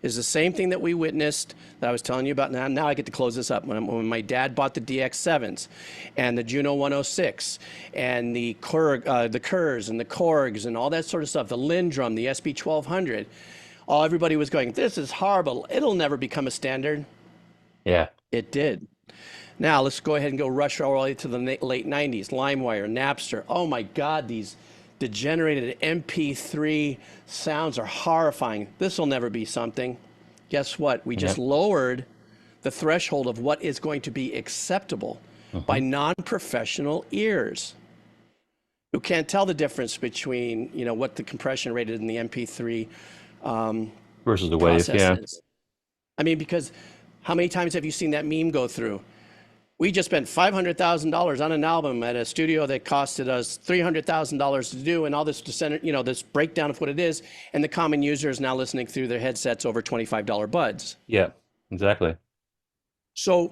Speaker 2: is the same thing that we witnessed that I was telling you about. Now I get to close this up. When my dad bought the DX7s and the Juno 106 and the Kerrs and the Korgs and all that sort of stuff, the Lindrum, the SB 1200, everybody was going, this is horrible. It'll never become a standard.
Speaker 1: Yeah.
Speaker 2: It did. Now let's go ahead and go rush all the way to the late 90s, LimeWire, Napster. Oh my God, these degenerated MP3 sounds are horrifying. This will never be something. Guess what? We just
Speaker 1: Yep.
Speaker 2: lowered the threshold of what is going to be acceptable by
Speaker 1: Hmm.
Speaker 2: non-professional ears who can't tell the difference between, what the compression rate in the MP3
Speaker 1: Versus the wave.
Speaker 2: process
Speaker 1: Yeah.
Speaker 2: is. I mean, because how many times have you seen that meme go through? We just spent $500,000 on an album at a studio that costed us $300,000 to do, and all this this breakdown of what it is, and the common user is now listening through their headsets over $25 buds.
Speaker 1: Yeah. Exactly.
Speaker 2: So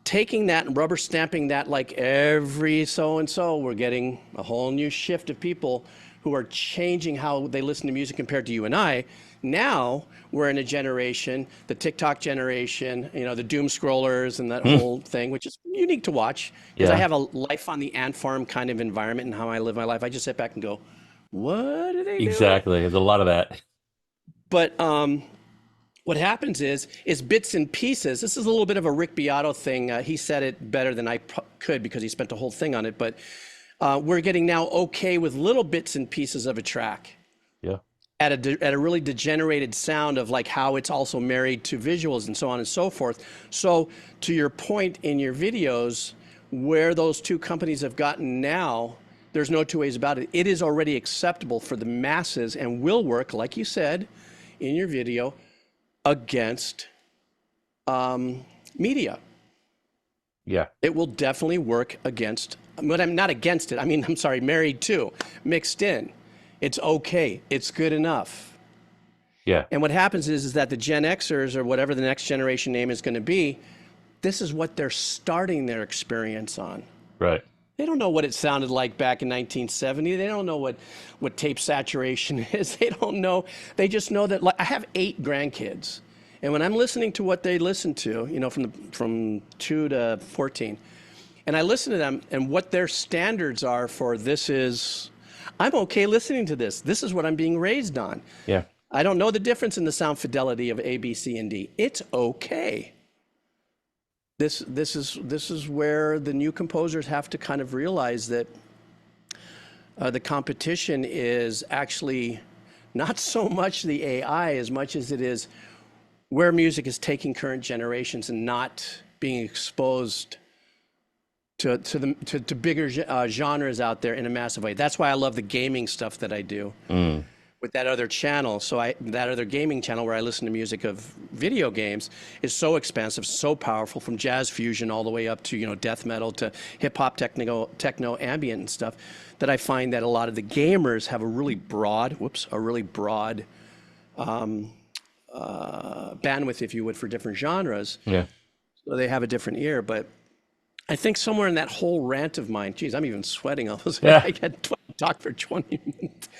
Speaker 2: taking that and rubber stamping that like every so and so, we're getting a whole new shift of people who are changing how they listen to music compared to you and I. Now we're in a generation, the TikTok generation, the doom scrollers and that whole thing, which is unique to watch because I
Speaker 1: Yeah.
Speaker 2: have a life on the ant farm kind of environment and how I live my life. I just sit back and go, what are they doing?
Speaker 1: Exactly. There's a lot of that.
Speaker 2: But what happens is bits and pieces. This is a little bit of a Rick Beato thing. He said it better than I could because he spent a whole thing on it. But we're getting now okay with little bits and pieces of a track.
Speaker 1: Yeah.
Speaker 2: at a really degenerated sound of like how it's also married to visuals and so on and so forth. So to your point in your videos, where those two companies have gotten now, there's no two ways about it. It is already acceptable for the masses and will work, like you said in your video, against media.
Speaker 1: Yeah.
Speaker 2: It will definitely work against, but I'm not against it. I mean, I'm sorry, married to, mixed in. It's okay. It's good enough.
Speaker 1: Yeah.
Speaker 2: And what happens is that the Gen Xers or whatever the next generation name is going to be, this is what they're starting their experience on.
Speaker 1: Right.
Speaker 2: They don't know what it sounded like back in 1970. They don't know what tape saturation is. They don't know. They just know that, like, I have 8 grandkids. And when I'm listening to what they listen to, you know, from 2 to 14, and I listen to them and what their standards are for this is, I'm okay listening to this. This is what I'm being raised on.
Speaker 1: Yeah.
Speaker 2: I don't know the difference in the sound fidelity of A, B, C, and D. It's okay. This is where the new composers have to kind of realize that the competition is actually not so much the AI as much as it is where music is taking current generations and not being exposed to bigger genres out there in a massive way. That's why I love the gaming stuff that I do. With that other channel, that other gaming channel where I listen to music of video games is so expansive, so powerful, from jazz fusion all the way up to, you know, death metal to hip hop, techno, ambient and stuff, that I find that a lot of the gamers have a really broad bandwidth, if you would, for different genres.
Speaker 1: Yeah.
Speaker 2: So they have a different ear. But I think somewhere in that whole rant of mine, geez, I'm even sweating all this.
Speaker 1: Yeah.
Speaker 2: I get talk for 20 minutes.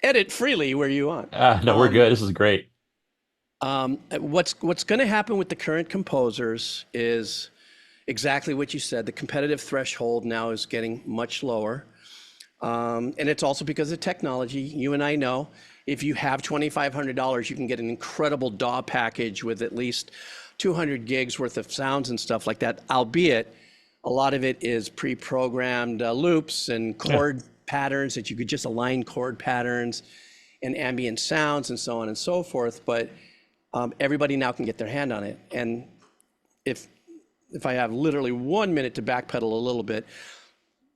Speaker 2: Edit freely where you want.
Speaker 1: No, we're good. This is great.
Speaker 2: What's going to happen with the current composers is exactly what you said. The competitive threshold now is getting much lower. And it's also because of technology. You and I know if you have $2,500, you can get an incredible DAW package with at least 200 gigs worth of sounds and stuff like that, albeit a lot of it is pre-programmed loops and chord patterns that you could just align chord patterns and ambient sounds and so on and so forth. But everybody now can get their hand on it. And if I have literally 1 minute to backpedal a little bit,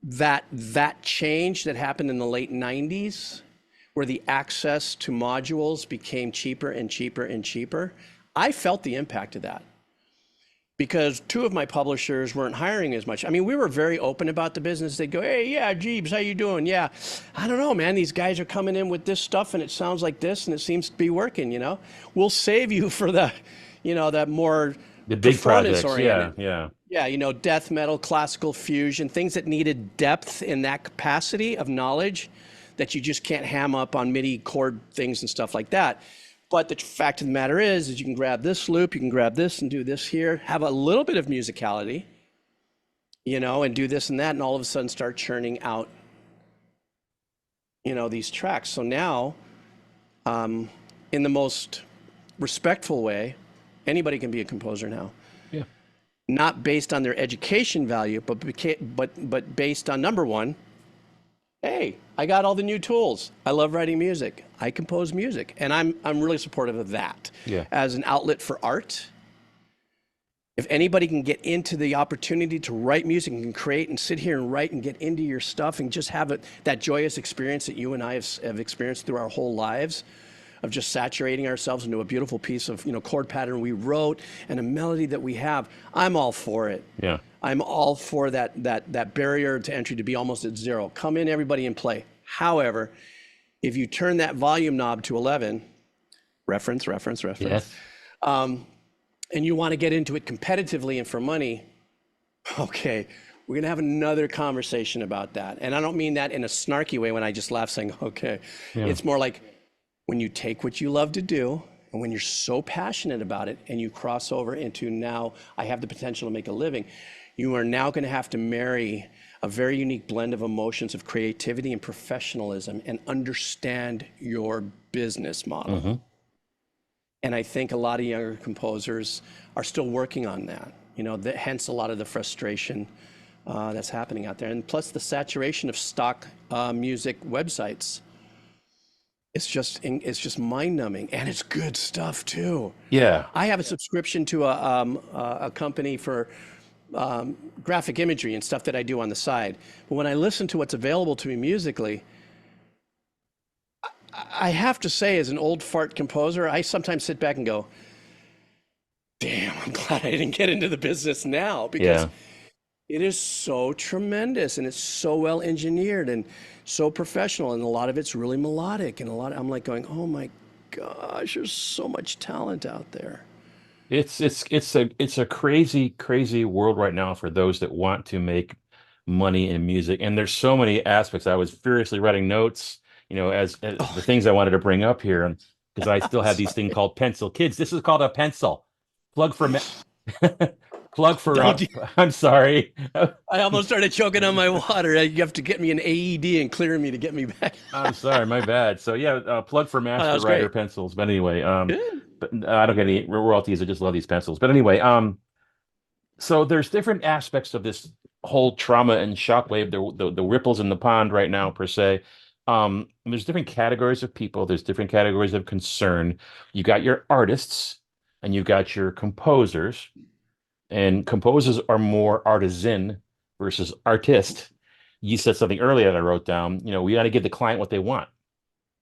Speaker 2: that change that happened in the late 90s, where the access to modules became cheaper and cheaper and cheaper, I felt the impact of that. Because 2 of my publishers weren't hiring as much. I mean, we were very open about the business. They'd go, hey, yeah, Geebz, how you doing? Yeah, I don't know, man. These guys are coming in with this stuff and it sounds like this and it seems to be working, you know? We'll save you for the, you know, that more
Speaker 1: The big projects.
Speaker 2: performance-oriented.
Speaker 1: Yeah.
Speaker 2: Yeah, you know, death metal, classical fusion, things that needed depth in that capacity of knowledge that you just can't ham up on MIDI chord things and stuff like that. But the fact of the matter is you can grab this loop, you can grab this and do this here, have a little bit of musicality, you know, and do this and that, and all of a sudden start churning out, you know, these tracks. So now, in the most respectful way, anybody can be a composer now.
Speaker 1: Yeah.
Speaker 2: Not based on their education value, but based on, number one, hey, I got all the new tools. I love writing music. I compose music, and I'm really supportive of that as an outlet for art. If anybody can get into the opportunity to write music and create and sit here and write and get into your stuff and just have that joyous experience that you and I have experienced through our whole lives, of just saturating ourselves into a beautiful piece of, you know, chord pattern we wrote and a melody that we have, I'm all for it.
Speaker 1: Yeah.
Speaker 2: I'm all for that barrier to entry to be almost at 0. Come in, everybody, and play. However, if you turn that volume knob to 11, reference,
Speaker 1: Yes.
Speaker 2: and you want to get into it competitively and for money, okay, we're going to have another conversation about that. And I don't mean that in a snarky way when I just laugh saying, okay.
Speaker 1: Yeah.
Speaker 2: It's more like when you take what you love to do and when you're so passionate about it and you cross over into, now I have the potential to make a living, you are now going to have to marry a very unique blend of emotions of creativity and professionalism and understand your business model.
Speaker 1: Mm-hmm.
Speaker 2: And I think a lot of younger composers are still working on that, you know, hence a lot of the frustration that's happening out there. And plus the saturation of stock music websites. it's just mind numbing, and it's good stuff too.
Speaker 1: Yeah.
Speaker 2: I have a subscription to a company for graphic imagery and stuff that I do on the side. But when I listen to what's available to me musically, I have to say, as an old fart composer, I sometimes sit back and go, "Damn, I'm glad I didn't get into the business now because
Speaker 1: Yeah.
Speaker 2: it is so tremendous and it's so well engineered and so professional, and a lot of it's really melodic, and a lot. I'm like going, oh my gosh, there's so much talent out there."
Speaker 1: It's a crazy, crazy world right now for those that want to make money in music. And there's so many aspects. I was furiously writing notes, as the
Speaker 2: Oh,
Speaker 1: things I wanted to bring up here, and because I still have these thing
Speaker 2: sorry.
Speaker 1: called pencil. Kids, this is called a pencil. Plug for me plug for
Speaker 2: Don't.
Speaker 1: I'm sorry.
Speaker 2: I almost started choking on my water. You have to get me an AED and clear me to get me back.
Speaker 1: I'm sorry, my bad. So yeah, plug for
Speaker 2: Oh, that
Speaker 1: Master
Speaker 2: was
Speaker 1: Writer
Speaker 2: great.
Speaker 1: pencils. But anyway,
Speaker 2: Good.
Speaker 1: but I don't get any royalties. I just love these pencils. But anyway, so there's different aspects of this whole trauma and shockwave, the ripples in the pond right now, per se. There's different categories of people, there's different categories of concern. You got your artists and you got your composers, and composers are more artisan versus artist. You said something earlier that I wrote down. We got to give the client what they want.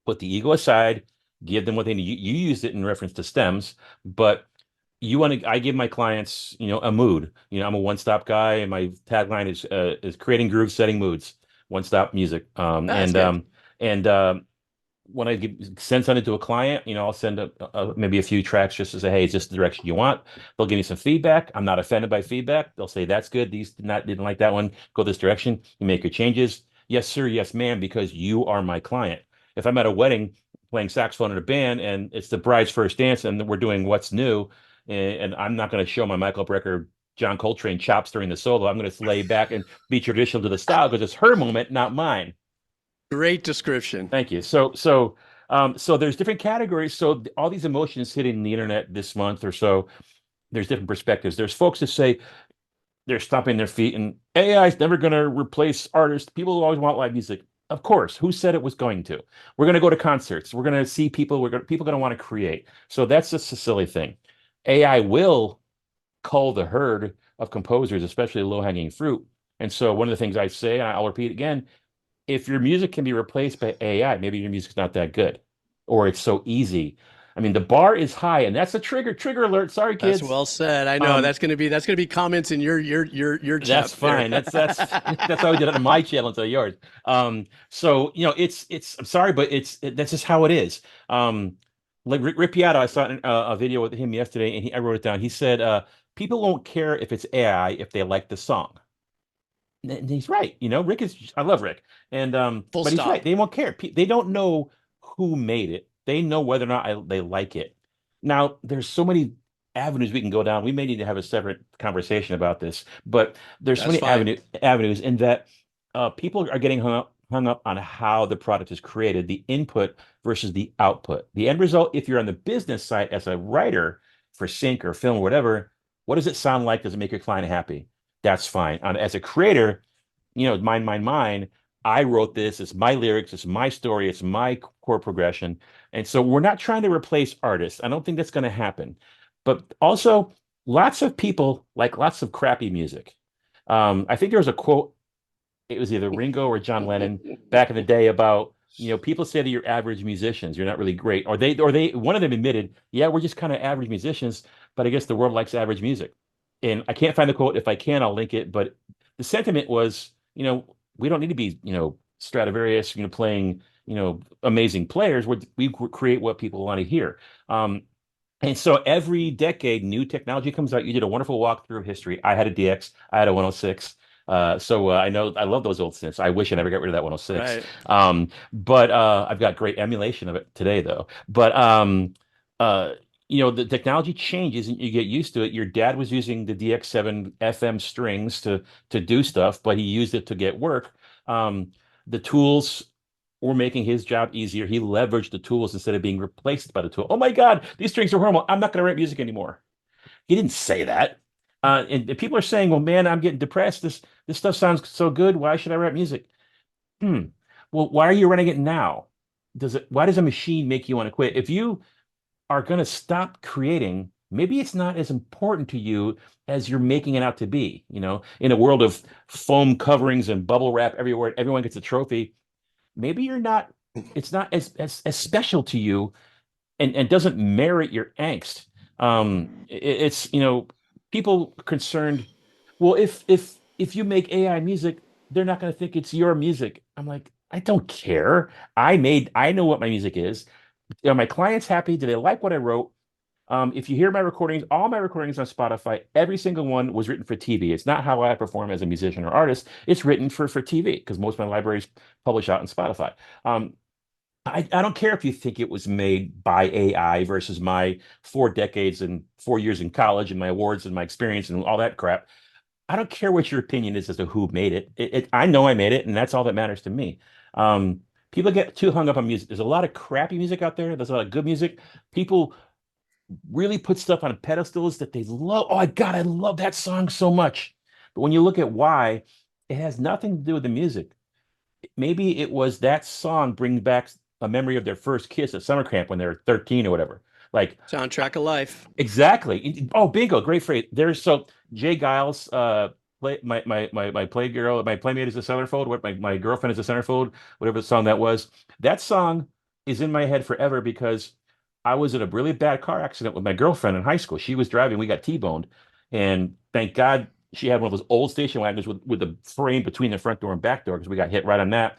Speaker 1: Put the ego aside, give them what they need. You used it in reference to stems, but I give my clients, a mood. I'm a one-stop guy, and my tagline is creating grooves, setting moods, one-stop music.
Speaker 2: That's good.
Speaker 1: And when send something to a client, I'll send maybe a few tracks just to say, hey, is this the direction you want? They'll give me some feedback. I'm not offended by feedback. They'll say that's good. These didn't like that one. Go this direction. You make your changes. Yes, sir. Yes, ma'am. Because you are my client. If I'm at a wedding playing saxophone in a band and it's the bride's first dance and we're doing what's new, and I'm not going to show my Michael Brecker, John Coltrane chops during the solo. I'm going to lay back and be traditional to the style because it's her moment, not mine.
Speaker 2: Great description.
Speaker 1: Thank you. So there's different categories. So all these emotions hitting the internet this month or so, there's different perspectives. There's folks that say they're stomping their feet and AI is never going to replace artists. People always want live music. Of course, who said it was going to? We're going to go to concerts. We're going to see people. People are going to want to create. So that's just a silly thing. AI will cull the herd of composers, especially low-hanging fruit. And so one of the things I say, and I'll repeat again, if your music can be replaced by AI, maybe your music's not that good, or it's so easy. I mean, the bar is high, and that's a trigger alert. Sorry,
Speaker 2: That's
Speaker 1: kids.
Speaker 2: well said. I know
Speaker 1: Um,
Speaker 2: that's gonna be comments in your
Speaker 1: that's
Speaker 2: chapter.
Speaker 1: fine. That's how we did it on my channel instead of yours. So it's I'm sorry, but that's just how it is. Like Rick Piatto, I saw a video with him yesterday, and I wrote it down. He said, "People won't care if it's AI if they like the song." And he's right. Rick is I love Rick. And
Speaker 2: Full
Speaker 1: but he's right.
Speaker 2: stop.
Speaker 1: They won't care. They don't know who made it. They know whether or not they like it. Now, there's so many avenues we can go down. We may need to have a separate conversation about this, but there's so
Speaker 2: That's
Speaker 1: many
Speaker 2: fine.
Speaker 1: avenues in that people are getting hung up on how the product is created, the input versus the output. The end result, if you're on the business side as a writer for sync or film or whatever, what does it sound like? Does it make your client happy? That's fine. As a creator, mine. I wrote this. It's my lyrics. It's my story. It's my chord progression. And so we're not trying to replace artists. I don't think that's going to happen. But also, lots of people like lots of crappy music. I think there was a quote, it was either Ringo or John Lennon back in the day about, people say that you're average musicians, you're not really great. One of them admitted, yeah, we're just kind of average musicians, but I guess the world likes average music. And I can't find the quote. If I can, I'll link it. But the sentiment was, we don't need to be, Stradivarius, playing, amazing players. We create what people want to hear. And so every decade, new technology comes out. You did a wonderful walkthrough of history. I had a DX, I had a 106. I know I love those old synths. I wish I never got rid of that 106.
Speaker 2: Right.
Speaker 1: But I've got great emulation of it today, though. But uh, the technology changes and you get used to it. Your dad was using the DX7 FM strings to do stuff, but he used it to get work. The tools were making his job easier. He leveraged the tools instead of being replaced by the tool. Oh my God, these strings are horrible. I'm not going to write music anymore. He didn't say that. And people are saying, "Well, man, I'm getting depressed. This stuff sounds so good. Why should I write music?" Hmm. Well, why are you writing it now? why does a machine make you want to quit? If you are going to stop creating, maybe it's not as important to you as you're making it out to be. In a world of foam coverings and bubble wrap everywhere, everyone gets a trophy. Maybe you're not, it's not as special to you and doesn't merit your angst. It's, people concerned, well, if you make AI music, they're not going to think it's your music. I'm like, I don't care. I know what my music is. Are my clients happy? Do they like what I wrote? If you hear my recordings, all my recordings on Spotify, every single one was written for TV. It's not how I perform as a musician or artist. It's written for TV because most of my libraries publish out on Spotify. I don't care if you think it was made by AI versus my 4 decades and 4 years in college and my awards and my experience and all that crap. I don't care what your opinion is as to who made it. I know I made it, and that's all that matters to me. People get too hung up on music. There's a lot of crappy music out there. There's a lot of good music. People really put stuff on pedestals that they love. Oh, God, I love that song so much. But when you look at why, it has nothing to do with the music. Maybe it was that song brings back a memory of their first kiss at summer camp when they were 13 or whatever. Like,
Speaker 2: Soundtrack of life.
Speaker 1: exactly. Oh, bingo, great phrase. There's so Jay Giles, my playgirl, my playmate is a centerfold. What my girlfriend is a centerfold. Whatever the song that was. That song is in my head forever because I was in a really bad car accident with my girlfriend in high school. She was driving, we got T-boned, and thank God she had one of those old station wagons with the frame between the front door and back door because we got hit right on that.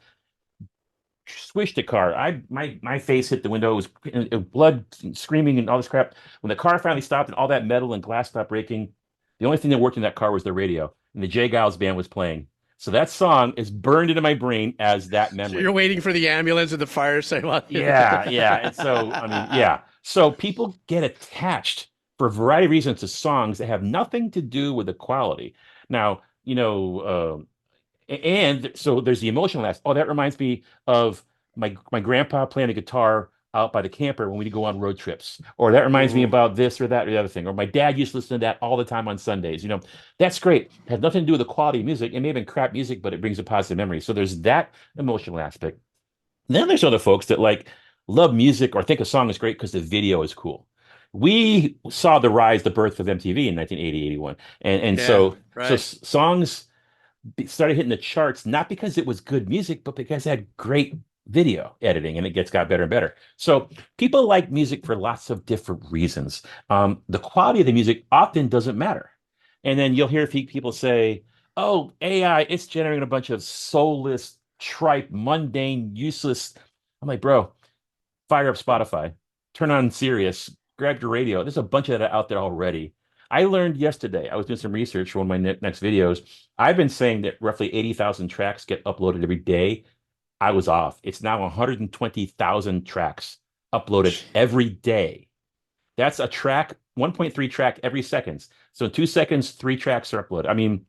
Speaker 1: Swished the car. My face hit the window. It was blood, screaming, and all this crap. When the car finally stopped and all that metal and glass stopped breaking, the only thing that worked in that car was the radio, and the Jay Giles band was playing. So that song is burned into my brain as that
Speaker 2: So you're
Speaker 1: memory.
Speaker 2: waiting for the ambulance or the fire say, well,
Speaker 1: Yeah, yeah. And so, I mean, yeah. So people get attached for a variety of reasons to songs that have nothing to do with the quality. Now, and so there's the emotional aspect. Oh, that reminds me of my grandpa playing the guitar out by the camper when we go on road trips. Or that reminds me
Speaker 2: Ooh,
Speaker 1: about this or that or the other thing. Or my dad used to listen to that all the time on Sundays. That's great. It has nothing to do with the quality of music. It may have been crap music, but it brings a positive memory. So there's that emotional aspect. Then there's other folks that like love music or think a song is great because the video is cool. We saw the birth of MTV in 1980, 81. And
Speaker 2: yeah,
Speaker 1: so
Speaker 2: right.
Speaker 1: songs started hitting the charts not because it was good music, but because it had great video editing and it got better and better. So people like music for lots of different reasons. The quality of the music often doesn't matter. And then you'll hear people say, oh, AI, it's generating a bunch of soulless, tripe, mundane, useless. I'm like, bro, fire up Spotify, turn on Sirius, grab your radio. There's a bunch of that out there already. I learned yesterday, I was doing some research for one of my next videos. I've been saying that roughly 80,000 tracks get uploaded every day. I was off. It's now 120,000 tracks uploaded every day. That's a track, 1.3 track every second. So in 2 seconds, three tracks are uploaded. I mean,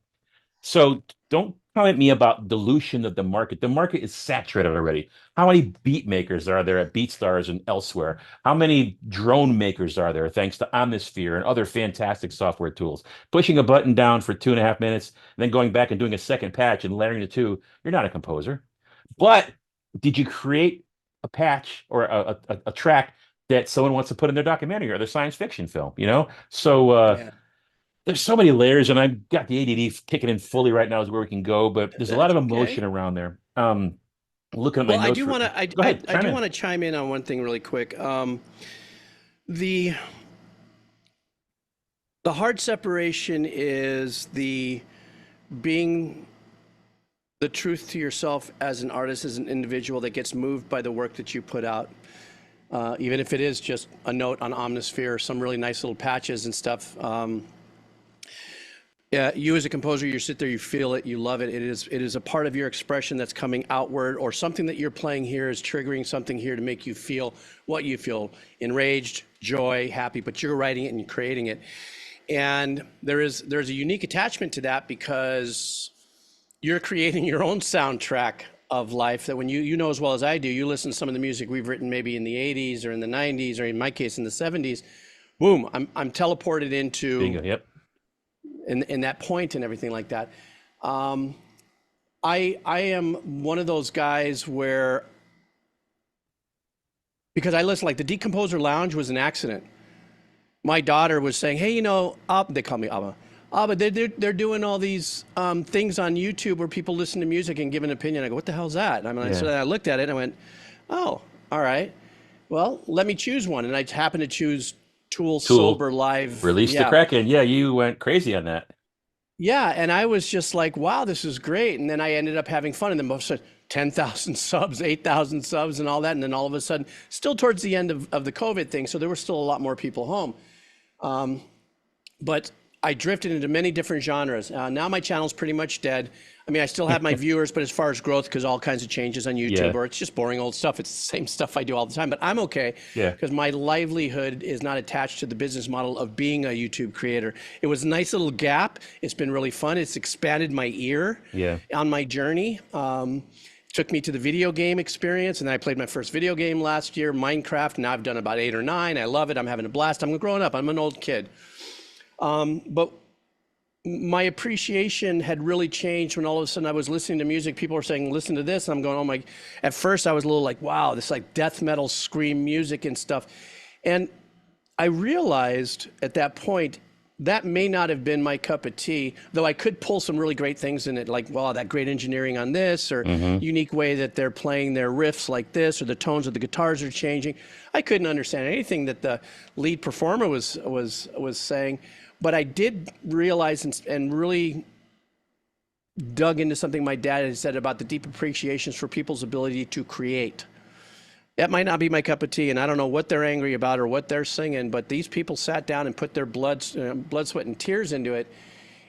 Speaker 1: so don't come at me about dilution of the market. The market is saturated already. How many beat makers are there at BeatStars and elsewhere? How many drone makers are there thanks to Omnisphere and other fantastic software tools? Pushing a button down for 2.5 minutes, and then going back and doing a second patch and layering the two. You're not a composer. But did you create a patch or a track that someone wants to put in their documentary or their science fiction film? So
Speaker 2: Yeah,
Speaker 1: there's so many layers, and I've got the ADD kicking in fully right now is where we can go, but there's a lot
Speaker 2: that's
Speaker 1: of
Speaker 2: okay.
Speaker 1: emotion around there. Looking at my
Speaker 2: Well,
Speaker 1: notes for, go ahead,
Speaker 2: I
Speaker 1: chime
Speaker 2: do
Speaker 1: in.
Speaker 2: want to chime in on one thing really quick. The the hard separation is the being the truth to yourself as an artist, as an individual that gets moved by the work that you put out. Even if it is just a note on Omnisphere, some really nice little patches and stuff. Yeah, you as a composer, you sit there, you feel it, you love it. It is a part of your expression that's coming outward, or something that you're playing here is triggering something here to make you feel what you feel: enraged, joy, happy. But you're writing it and you're creating it, and there's a unique attachment to that because you're creating your own soundtrack of life. That when you know as well as I do, you listen to some of the music we've written maybe in the 80s or in the 90s or in my case in the 70s. Boom, I'm teleported into
Speaker 1: Bingo. Yep.
Speaker 2: in that point and everything like that. Um, I am one of those guys where because I listen, like the Decomposer Lounge was an accident. My daughter was saying, "Hey, they call me Abba. Abba, they're doing all these things on YouTube where people listen to music and give an opinion." I go, "What the hell's that?" And
Speaker 1: Yeah.
Speaker 2: so then I looked at it and I went, "Oh, all right. Well, let me choose one." And I happened to choose Tool
Speaker 1: Tool
Speaker 2: Sober Live.
Speaker 1: released the
Speaker 2: Yeah.
Speaker 1: Kraken. Yeah, you went crazy on that.
Speaker 2: Yeah, and I was just like, "Wow, this is great." And then I ended up having fun, and then most of 10,000 subs, 8,000 subs, and all that. And then all of a sudden, still towards the end of the COVID thing, so there were still a lot more people home. But I drifted into many different genres. Now my channel's pretty much dead. I mean, I still have my viewers, but as far as growth, because all kinds of changes on YouTube,
Speaker 1: Yeah.
Speaker 2: or it's just boring old stuff. It's the same stuff I do all the time. But I'm okay
Speaker 1: Yeah.
Speaker 2: because my livelihood is not attached to the business model of being a YouTube creator. It was a nice little gap. It's been really fun. It's expanded my ear
Speaker 1: Yeah.
Speaker 2: on my journey. Took me to the video game experience, and then I played my first video game last year, Minecraft. Now I've done about 8 or 9. I love it. I'm having a blast. I'm growing up. I'm an old kid. But my appreciation had really changed when all of a sudden I was listening to music. People were saying, "Listen to this," and I'm going, "Oh my!" At first, I was a little like, "Wow, this like death metal scream music and stuff," and I realized at that point that may not have been my cup of tea, though I could pull some really great things in it, like, wow, that great engineering on this, or
Speaker 1: Hmm.
Speaker 2: unique way that they're playing their riffs like this, or the tones of the guitars are changing. I couldn't understand anything that the lead performer was saying, but I did realize and really dug into something my dad had said about the deep appreciations for people's ability to create. That might not be my cup of tea, and I don't know what they're angry about or what they're singing, but these people sat down and put their blood, sweat, and tears into it,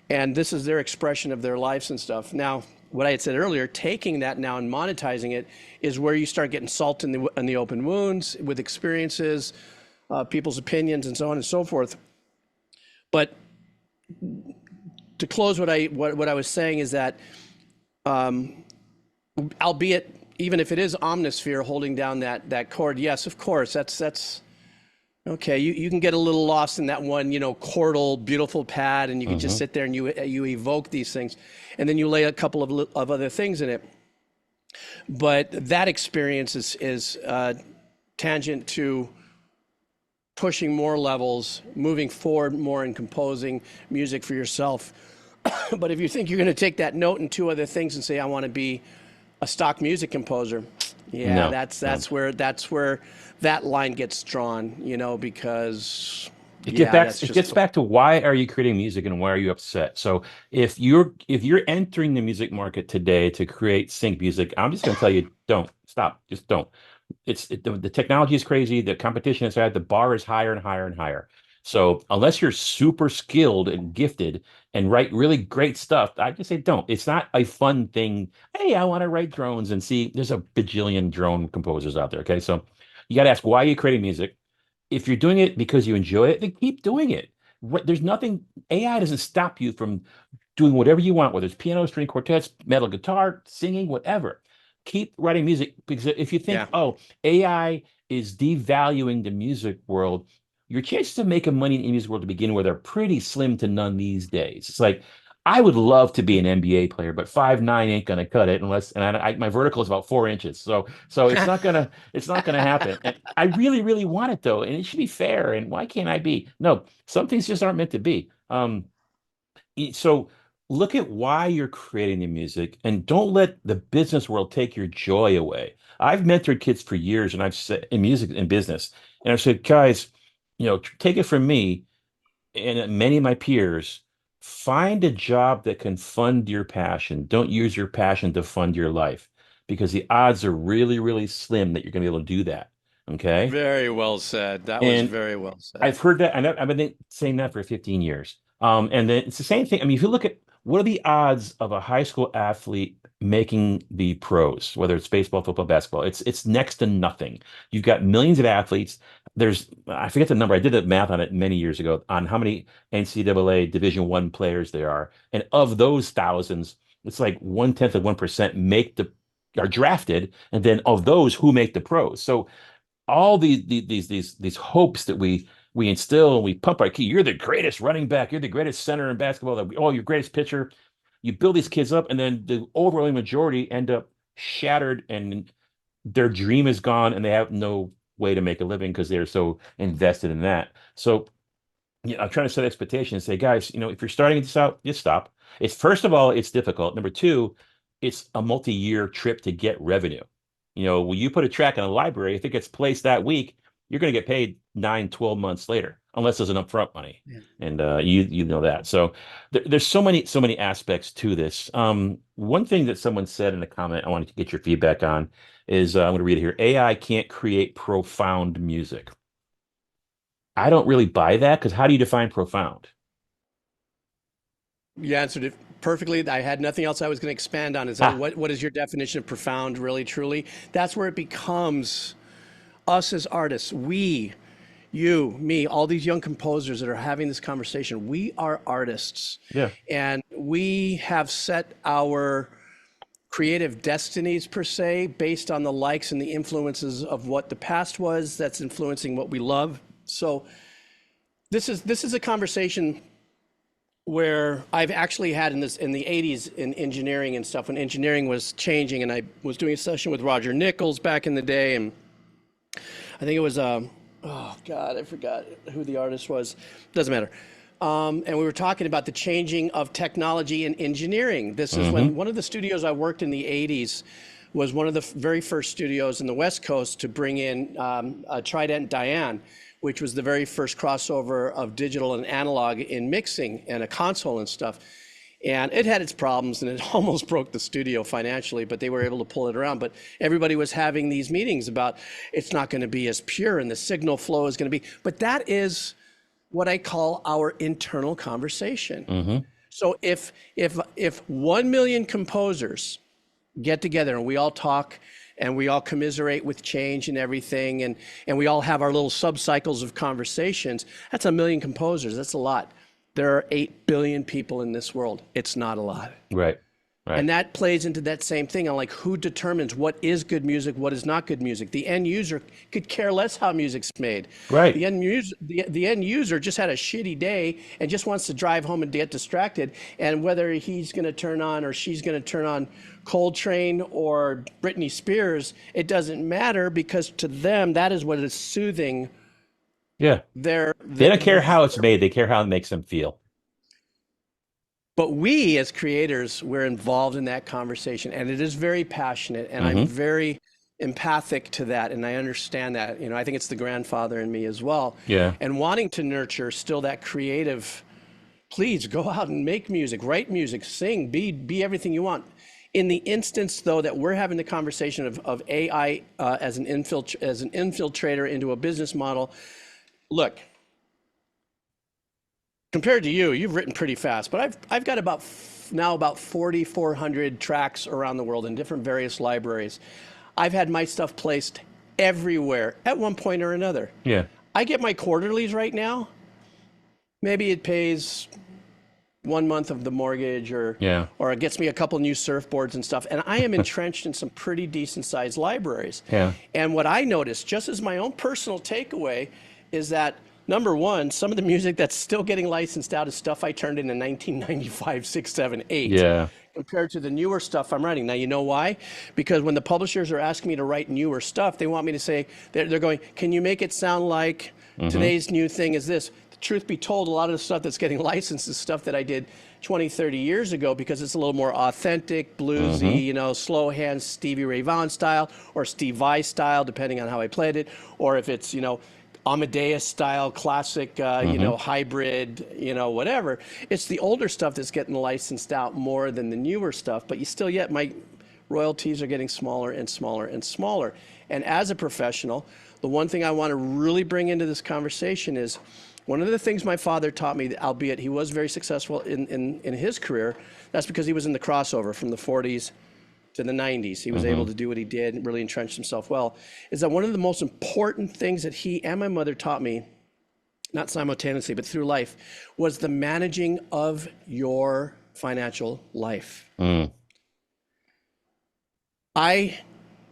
Speaker 2: and this is their expression of their lives and stuff. Now, what I had said earlier, taking that now and monetizing it is where you start getting salt in the open wounds with experiences, people's opinions, and so on and so forth. But to close, what I was saying is that, albeit even if it is Omnisphere holding down that chord, yes, of course, that's okay. You can get a little lost in that one, chordal, beautiful pad, and you can just
Speaker 1: Hmm.
Speaker 2: sit there and you evoke these things, and then you lay a couple of other things in it. But that experience is tangent to pushing more levels, moving forward more, and composing music for yourself. But if you think you're going to take that note and two other things and say, "I want to be a stock music composer," yeah,
Speaker 1: No,
Speaker 2: that's
Speaker 1: no.
Speaker 2: that's where that's where that line gets drawn, because
Speaker 1: It get
Speaker 2: yeah,
Speaker 1: back
Speaker 2: that's
Speaker 1: it
Speaker 2: just
Speaker 1: gets back to why are you creating music and why are you upset? So if you're entering the music market today to create sync music, I'm just going to tell you don't stop. Just don't. The technology is crazy, the competition is high, the bar is higher and higher and higher. So unless you're super skilled and gifted and write really great stuff, I just say don't. It's not a fun thing. Hey, I want to write drones and see there's a bajillion drone composers out there. Okay. So you got to ask why are you creating music? If you're doing it because you enjoy it, then keep doing it. There's nothing, AI doesn't stop you from doing whatever you want, whether it's piano, string quartets, metal guitar, singing, whatever. Keep writing music because if you think,
Speaker 2: yeah.
Speaker 1: oh, AI is devaluing the music world, your chances of making money in the music world to begin with are pretty slim to none these days. It's like I would love to be an NBA player, but 5'9" ain't gonna cut it unless and my vertical is about 4 inches. So it's not gonna happen. And I really, really want it though, and it should be fair. And why can't I be? No, some things just aren't meant to be. So look at why you're creating the music and don't let the business world take your joy away. I've mentored kids for years and I've said in music and business, and I've said, guys, take it from me and many of my peers, find a job that can fund your passion. Don't use your passion to fund your life because the odds are really, really slim that you're going to be able to do that. Okay.
Speaker 2: Very well said. That was
Speaker 1: And
Speaker 2: very well said.
Speaker 1: I've heard that, and I've been saying that for 15 years. And then it's the same thing. I mean, if you look at what are the odds of a high school athlete making the pros, whether it's baseball, football, basketball, it's next to nothing. You've got millions of athletes. I forget the number. I did the math on it many years ago on how many NCAA Division I players there are, and of those thousands, it's like 1/10 of 1% are drafted, and then of those who make the pros. So all these hopes that we instill and we pump our key. You're the greatest running back. You're the greatest center in basketball. Your greatest pitcher. You build these kids up, and then the overwhelming majority end up shattered, and their dream is gone, and they have no way to make a living because they're so invested in that. So yeah, I'm trying to set expectations and say, guys, if you're starting this out, just stop. It's first of all, it's difficult. Number two, it's a multi-year trip to get revenue. When you put a track in a library, if it gets placed that week, you're going to get paid 9, 12 months later, unless there's an upfront money.
Speaker 2: Yeah.
Speaker 1: And you know that. So there's so many aspects to this. One thing that someone said in a comment I wanted to get your feedback on is I'm going to read it here. AI can't create profound music. I don't really buy that because how do you define profound?
Speaker 2: You answered it perfectly. I had nothing else I was going to expand on. Is that
Speaker 1: Ah,
Speaker 2: what is your definition of profound, really, truly? That's where it becomes us as artists. We, you, me, all these young composers that are having this conversation, we are artists.
Speaker 1: yeah,
Speaker 2: And we have set our creative destinies, per se, based on the likes and the influences of what the past was that's influencing what we love. So this is a conversation where I've actually had in the 80s in engineering and stuff, when engineering was changing, and I was doing a session with Roger Nichols back in the day, and I think it was oh God, I forgot who the artist was. Doesn't matter. And we were talking about the changing of technology in engineering. This is
Speaker 1: hmm
Speaker 2: when one of the studios I worked in the 80s was one of the very first studios in the West Coast to bring in a Trident Diane, which was the very first crossover of digital and analog in mixing and a console and stuff. And it had its problems and it almost broke the studio financially, but they were able to pull it around. But everybody was having these meetings about it's not going to be as pure and the signal flow is going to be. But that is what I call our internal conversation.
Speaker 1: hmm
Speaker 2: So if 1 million composers get together and we all talk and we all commiserate with change and everything, and we all have our little sub-cycles of conversations, that's 1 million composers. That's a lot. There are 8 billion people in this world. It's not a lot.
Speaker 1: right, right,
Speaker 2: And that plays into that same thing on like who determines what is good music, what is not good music. The end user could care less how music's made.
Speaker 1: right.
Speaker 2: The end user just had a shitty day and just wants to drive home and get distracted. And whether he's going to turn on or she's going to turn on Coltrane or Britney Spears, it doesn't matter because to them that is what is soothing
Speaker 1: Yeah,
Speaker 2: their,
Speaker 1: they
Speaker 2: their,
Speaker 1: don't care how it's
Speaker 2: their
Speaker 1: made; they care how it makes them feel.
Speaker 2: But we as creators, we're involved in that conversation and it is very passionate and I'm
Speaker 1: Hmm
Speaker 2: very empathic to that and I understand that. I think it's the grandfather in me as well.
Speaker 1: Yeah,
Speaker 2: And wanting to nurture still that creative, please go out and make music, write music, sing, be everything you want. In the instance though that we're having the conversation of AI as an infiltrator into a business model, look, compared to you, you've written pretty fast, but I've got about 4,400 tracks around the world in different various libraries. I've had my stuff placed everywhere at one point or another.
Speaker 1: yeah,
Speaker 2: I get my quarterlies right now. Maybe it pays 1 month of the mortgage
Speaker 1: yeah,
Speaker 2: or it gets me a couple new surfboards and stuff. And I am entrenched in some pretty decent sized libraries.
Speaker 1: yeah,
Speaker 2: And what I noticed, just as my own personal takeaway, is that number one, some of the music that's still getting licensed out is stuff I turned in 1995, 6, 7, 8,
Speaker 1: yeah.
Speaker 2: compared to the newer stuff I'm writing. Now, you know why? Because when the publishers are asking me to write newer stuff, they want me to say, they're going, can you make it sound like
Speaker 1: hmm
Speaker 2: today's new thing is this? The truth be told, a lot of the stuff that's getting licensed is stuff that I did 20, 30 years ago because it's a little more authentic,
Speaker 1: hmm
Speaker 2: bluesy, slow hands, Stevie Ray Vaughan style or Steve Vai style, depending on how I played it, or if it's, Amadeus style, classic,
Speaker 1: hmm
Speaker 2: hybrid, whatever. It's the older stuff that's getting licensed out more than the newer stuff, but you still yet my royalties are getting smaller and smaller and smaller. And as a professional, the one thing I want to really bring into this conversation is one of the things my father taught me, albeit he was very successful in his career, that's because he was in the crossover from the 40s to the 90s. He was able
Speaker 1: hmm
Speaker 2: to do what he did and really entrenched himself well. Is that one of the most important things that he and my mother taught me, not simultaneously, but through life, was the managing of your financial life.
Speaker 1: mm
Speaker 2: I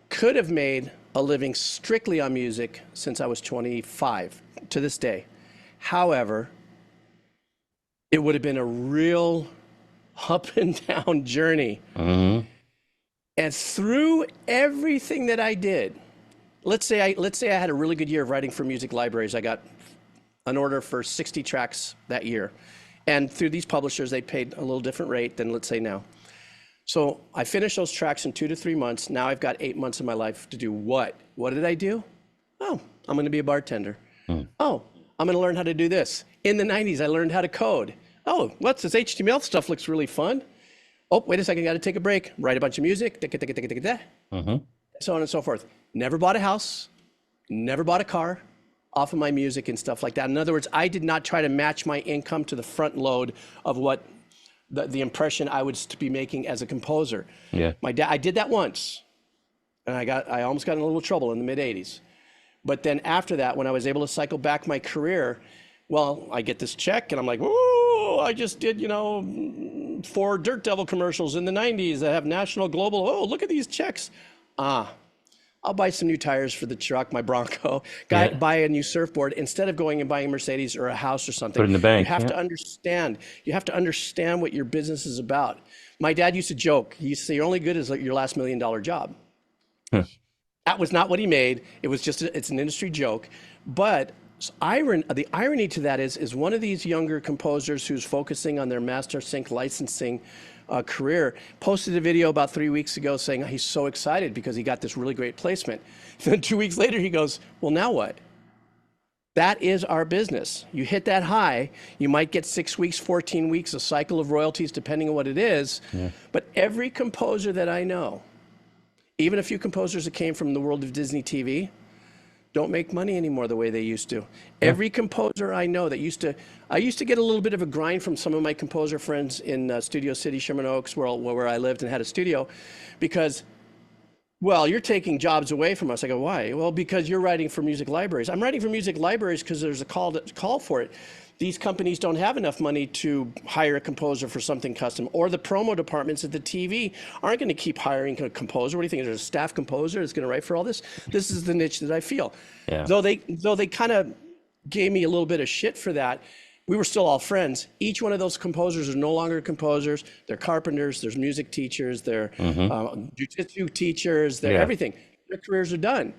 Speaker 2: could have made a living strictly on music since I was 25 to this day. However, it would have been a real up and down journey.
Speaker 1: hmm
Speaker 2: And through everything that I did, let's say I had a really good year of writing for music libraries. I got an order for 60 tracks that year. And through these publishers, they paid a little different rate than let's say now. So I finished those tracks in 2 to 3 months. Now I've got 8 months of my life to do what? What did I do? Oh, I'm going to be a bartender.
Speaker 1: Mm.
Speaker 2: Oh, I'm going to learn how to do this. In the 90s, I learned how to code. Oh, what's this HTML stuff looks really fun. Oh, wait a second, I got to take a break, write a bunch of music,
Speaker 1: Mm-hmm.
Speaker 2: so on and so forth. Never bought a house, never bought a car off of my music and stuff like that. In other words, I did not try to match my income to the front load of what the impression I would be making as a composer.
Speaker 1: Yeah.
Speaker 2: I did that once, and I almost got in a little trouble in the mid 80s. But then after that, when I was able to cycle back my career, well, I get this check and I'm like, oh, I just did, 4 Dirt Devil commercials in the 90s that have national, global, oh, look at these checks. I'll buy some new tires for the truck, my Bronco, buy a new surfboard instead of going and buying a Mercedes or a house or something.
Speaker 1: Put it in the bank.
Speaker 2: You have to understand. You have to understand what your business is about. My dad used to joke. He used to say, you're only good as your last $1 million job.
Speaker 1: Huh.
Speaker 2: That was not what he made. It was just, it's an industry joke. But the irony to that is one of these younger composers who's focusing on their master sync licensing career posted a video about 3 weeks ago saying he's so excited because he got this really great placement. Then 2 weeks later, he goes, well, now what? That is our business. You hit that high, you might get 6 weeks, 14 weeks, a cycle of royalties, depending on what it is. Yeah. But every composer that I know, even a few composers that came from the world of Disney TV, don't make money anymore the way they used to. Yeah. Every composer I know that I used to get a little bit of a grind from some of my composer friends in Studio City, Sherman Oaks, where I lived and had a studio, because, well, you're taking jobs away from us. I go, why? Well, because you're writing for music libraries. I'm writing for music libraries because there's a call for it. These companies don't have enough money to hire a composer for something custom, or the promo departments at the TV aren't going to keep hiring a composer. What do you think? There's a staff composer that's going to write for all this? This is the niche that I feel. Yeah. Though they kind of gave me a little bit of shit for that, we were still all friends. Each one of those composers are no longer composers. They're carpenters, there's music teachers, they're jiu-jitsu teachers, they're everything. Their careers are done.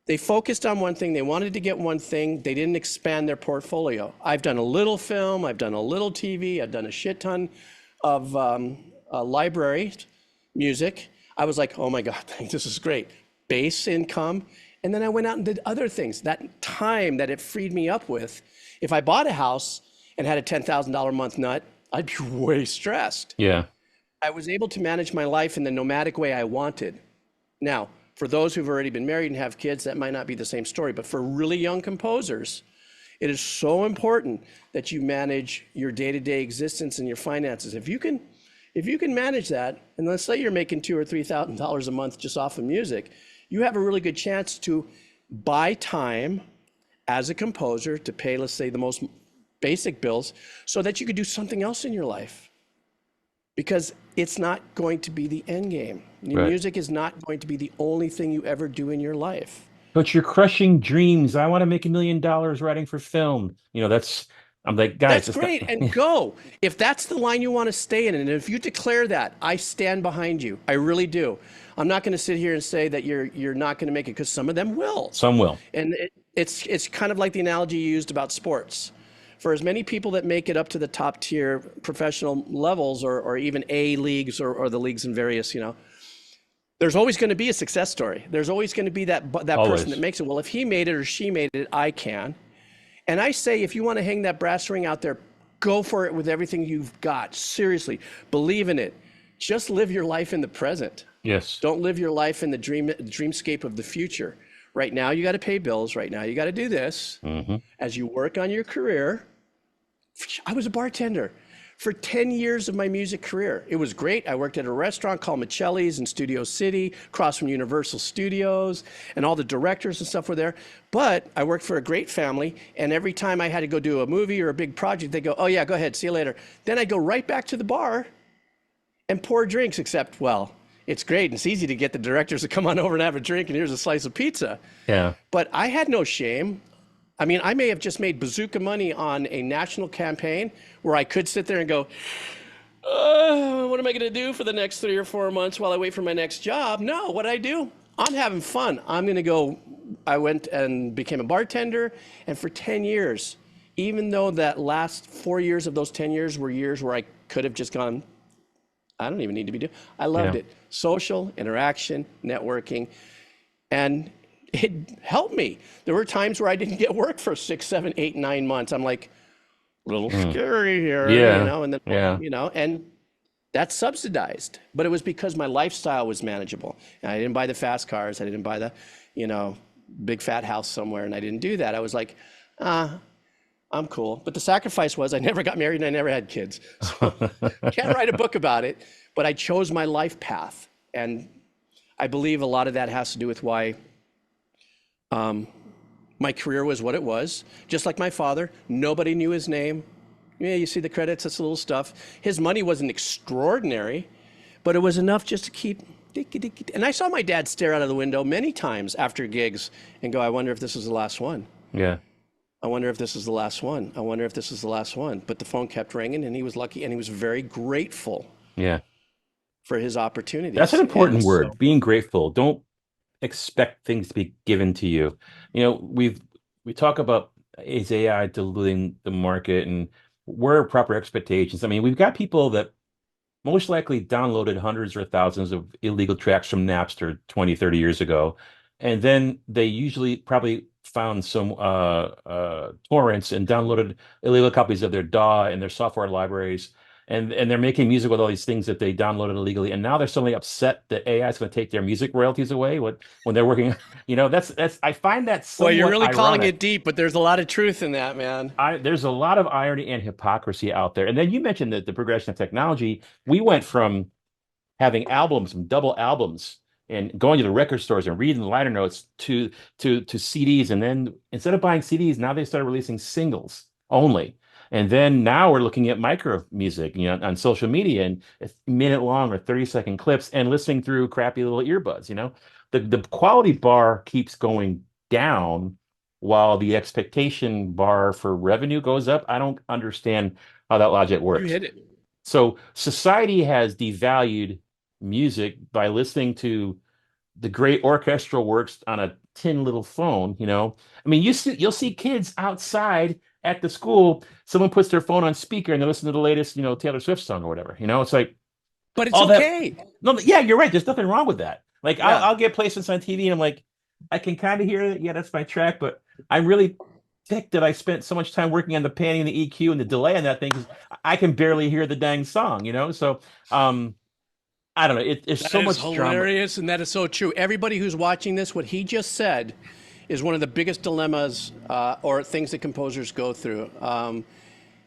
Speaker 2: They focused on one thing. They wanted to get one thing. They didn't expand their portfolio. I've done a little film. I've done a little TV. I've done a shit ton of library music. I was like, oh my God, this is great. Base income. And then I went out and did other things. That time that it freed me up with, if I bought a house and had a $10,000 a month nut, I'd be way stressed.
Speaker 1: Yeah.
Speaker 2: I was able to manage my life in the nomadic way I wanted. Now, for those who've already been married and have kids, that might not be the same story. But for really young composers, it is so important that you manage your day-to-day existence and your finances. If you can manage that, and let's say you're making $2,000 or $3,000 a month just off of music, you have a really good chance to buy time as a composer to pay, let's say, the most basic bills, so that you could do something else in your life. Because it's not going to be the end game. Your music is not going to be the only thing you ever do in your life.
Speaker 1: But you're crushing dreams. I want to make $1 million writing for film. I'm like, guys,
Speaker 2: that's great. And go. If that's the line you want to stay in, and if you declare that, I stand behind you. I really do. I'm not going to sit here and say that you're not going to make it, because some of them will.
Speaker 1: Some will.
Speaker 2: And it's kind of like the analogy you used about sports. For as many people that make it up to the top tier professional levels, or even A leagues, or the leagues in various, there's always going to be a success story. There's always going to be that person that makes it. Well, if he made it or she made it, I can. And I say, if you want to hang that brass ring out there, go for it with everything you've got. Seriously, believe in it. Just live your life in the present.
Speaker 1: Yes.
Speaker 2: Don't live your life in the dreamscape of the future. Right now, you got to pay bills. Right now, you got to do this. Mm-hmm. As you work on your career, I was a bartender for 10 years of my music career. It was great. I worked at a restaurant called Michelli's in Studio City, across from Universal Studios, and all the directors and stuff were there. But I worked for a great family, and every time I had to go do a movie or a big project, they go, oh yeah, go ahead, see you later. Then I go right back to the bar and pour drinks, except, well, it's great and it's easy to get the directors to come on over and have a drink, and here's a slice of pizza. Yeah. But I had no shame. I mean, I may have just made bazooka money on a national campaign where I could sit there and go, what am I going to do for the next 3 or 4 months while I wait for my next job? No, what did I do? I'm having fun. I'm going to go. I went and became a bartender. And for 10 years, even though that last 4 years of those 10 years were years where I could have just gone, I don't even need to be doing, I loved
Speaker 1: Yeah.
Speaker 2: it. Social, interaction, networking. And it helped me. There were times where I didn't get work for 6, 7, 8, 9 months. I'm like, a little
Speaker 1: Mm.
Speaker 2: scary here,
Speaker 1: Yeah.
Speaker 2: and then,
Speaker 1: Yeah.
Speaker 2: and that's subsidized. But it was because my lifestyle was manageable. And I didn't buy the fast cars. I didn't buy the, you know, big fat house somewhere. And I didn't do that. I was like, I'm cool. But the sacrifice was I never got married and I never had kids. So can't write a book about it, but I chose my life path. And I believe a lot of that has to do with why my career was what it was. Just like my father, nobody knew his name. Yeah, you see the credits, that's a little stuff. His money wasn't extraordinary, but it was enough just to keep. And I saw my dad stare out of the window many times after gigs and go, I wonder if this is the last one.
Speaker 1: Yeah.
Speaker 2: I wonder if this is the last one. I wonder if this is the last one. But the phone kept ringing and he was lucky and he was very grateful
Speaker 1: Yeah.
Speaker 2: for his
Speaker 1: That's an
Speaker 2: opportunities. And
Speaker 1: important word.
Speaker 2: so,
Speaker 1: Being grateful. Don't expect things to be given to you. We talk about is AI diluting the market and where are proper expectations. I mean, we've got people that most likely downloaded hundreds or thousands of illegal tracks from Napster 20, 30 years ago. And then they usually probably found some torrents and downloaded illegal copies of their DAW and their software libraries. And they're making music with all these things that they downloaded illegally. And now they're suddenly upset that AI is going to take their music royalties away when they're working. That's I find that
Speaker 2: well, you're
Speaker 1: somewhat
Speaker 2: really calling
Speaker 1: ironic.
Speaker 2: it deep, but there's a lot of truth in that, man.
Speaker 1: There's a lot of irony and hypocrisy out there. And then you mentioned that the progression of technology, we went from having albums, double albums, and going to the record stores and reading the liner notes to CDs. And then instead of buying CDs, now they started releasing singles only. And then now we're looking at micro music, on social media and it's minute long or 30-second clips and listening through crappy little earbuds, The quality bar keeps going down while the expectation bar for revenue goes up. I don't understand how that logic
Speaker 2: You
Speaker 1: works.
Speaker 2: hit it.
Speaker 1: So society has devalued music by listening to the great orchestral works on a tin little phone. I mean, you'll see kids outside at the school, someone puts their phone on speaker and they listen to the latest, Taylor Swift song or whatever. It's like
Speaker 2: But it's
Speaker 1: all that.
Speaker 2: okay.
Speaker 1: No, yeah, you're right. There's nothing wrong with that. Like I'll,
Speaker 2: Yeah.
Speaker 1: I'll get placements on TV and I'm like, I can kind of hear it. Yeah, that's my track, but I'm really ticked that I spent so much time working on the panning and the EQ and the delay on that thing because I can barely hear the dang song. So I don't know. It's
Speaker 2: That
Speaker 1: so
Speaker 2: is
Speaker 1: much drama.
Speaker 2: hilarious, and that is so true. Everybody who's watching this, what he just said, is one of the biggest dilemmas or things that composers go through.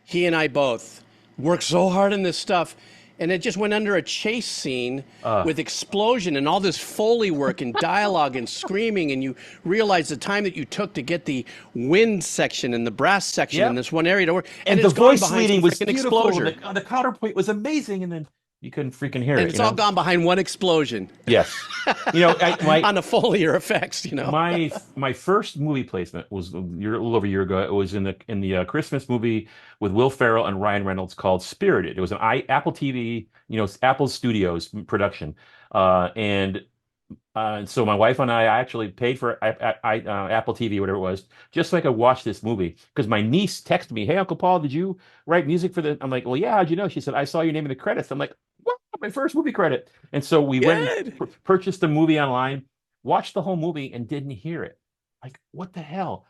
Speaker 2: He and I both work so hard on this stuff, and it just went under a chase scene
Speaker 1: Uh,
Speaker 2: with explosion and all this Foley work and dialogue and screaming, and you realize the time that you took to get the wind section and the brass section in
Speaker 1: yep.
Speaker 2: this one area to work, and
Speaker 1: And the
Speaker 2: it's gone
Speaker 1: voice
Speaker 2: behind
Speaker 1: leading
Speaker 2: some
Speaker 1: was
Speaker 2: freaking
Speaker 1: beautiful.
Speaker 2: explosion.
Speaker 1: The counterpoint was amazing, and then you couldn't freaking hear
Speaker 2: And
Speaker 1: it.
Speaker 2: it's all gone behind one explosion
Speaker 1: Yes. My
Speaker 2: on the Foley effects.
Speaker 1: my first movie placement was a little over a year ago. It was in the Christmas movie with Will Ferrell and Ryan Reynolds called Spirited. It was an Apple TV, Apple Studios production, and so my wife and I actually paid for Apple TV, whatever it was, just so I could watch this movie. Because my niece texted me, "Hey, Uncle Paul, did you write music for the?" I'm like, "Well, yeah. How'd you know?" She said, "I saw your name in the credits." I'm like, "What? My first movie credit!" And so we went and
Speaker 2: Good.
Speaker 1: purchased the movie online, watched the whole movie, and didn't hear it. Like, what the hell?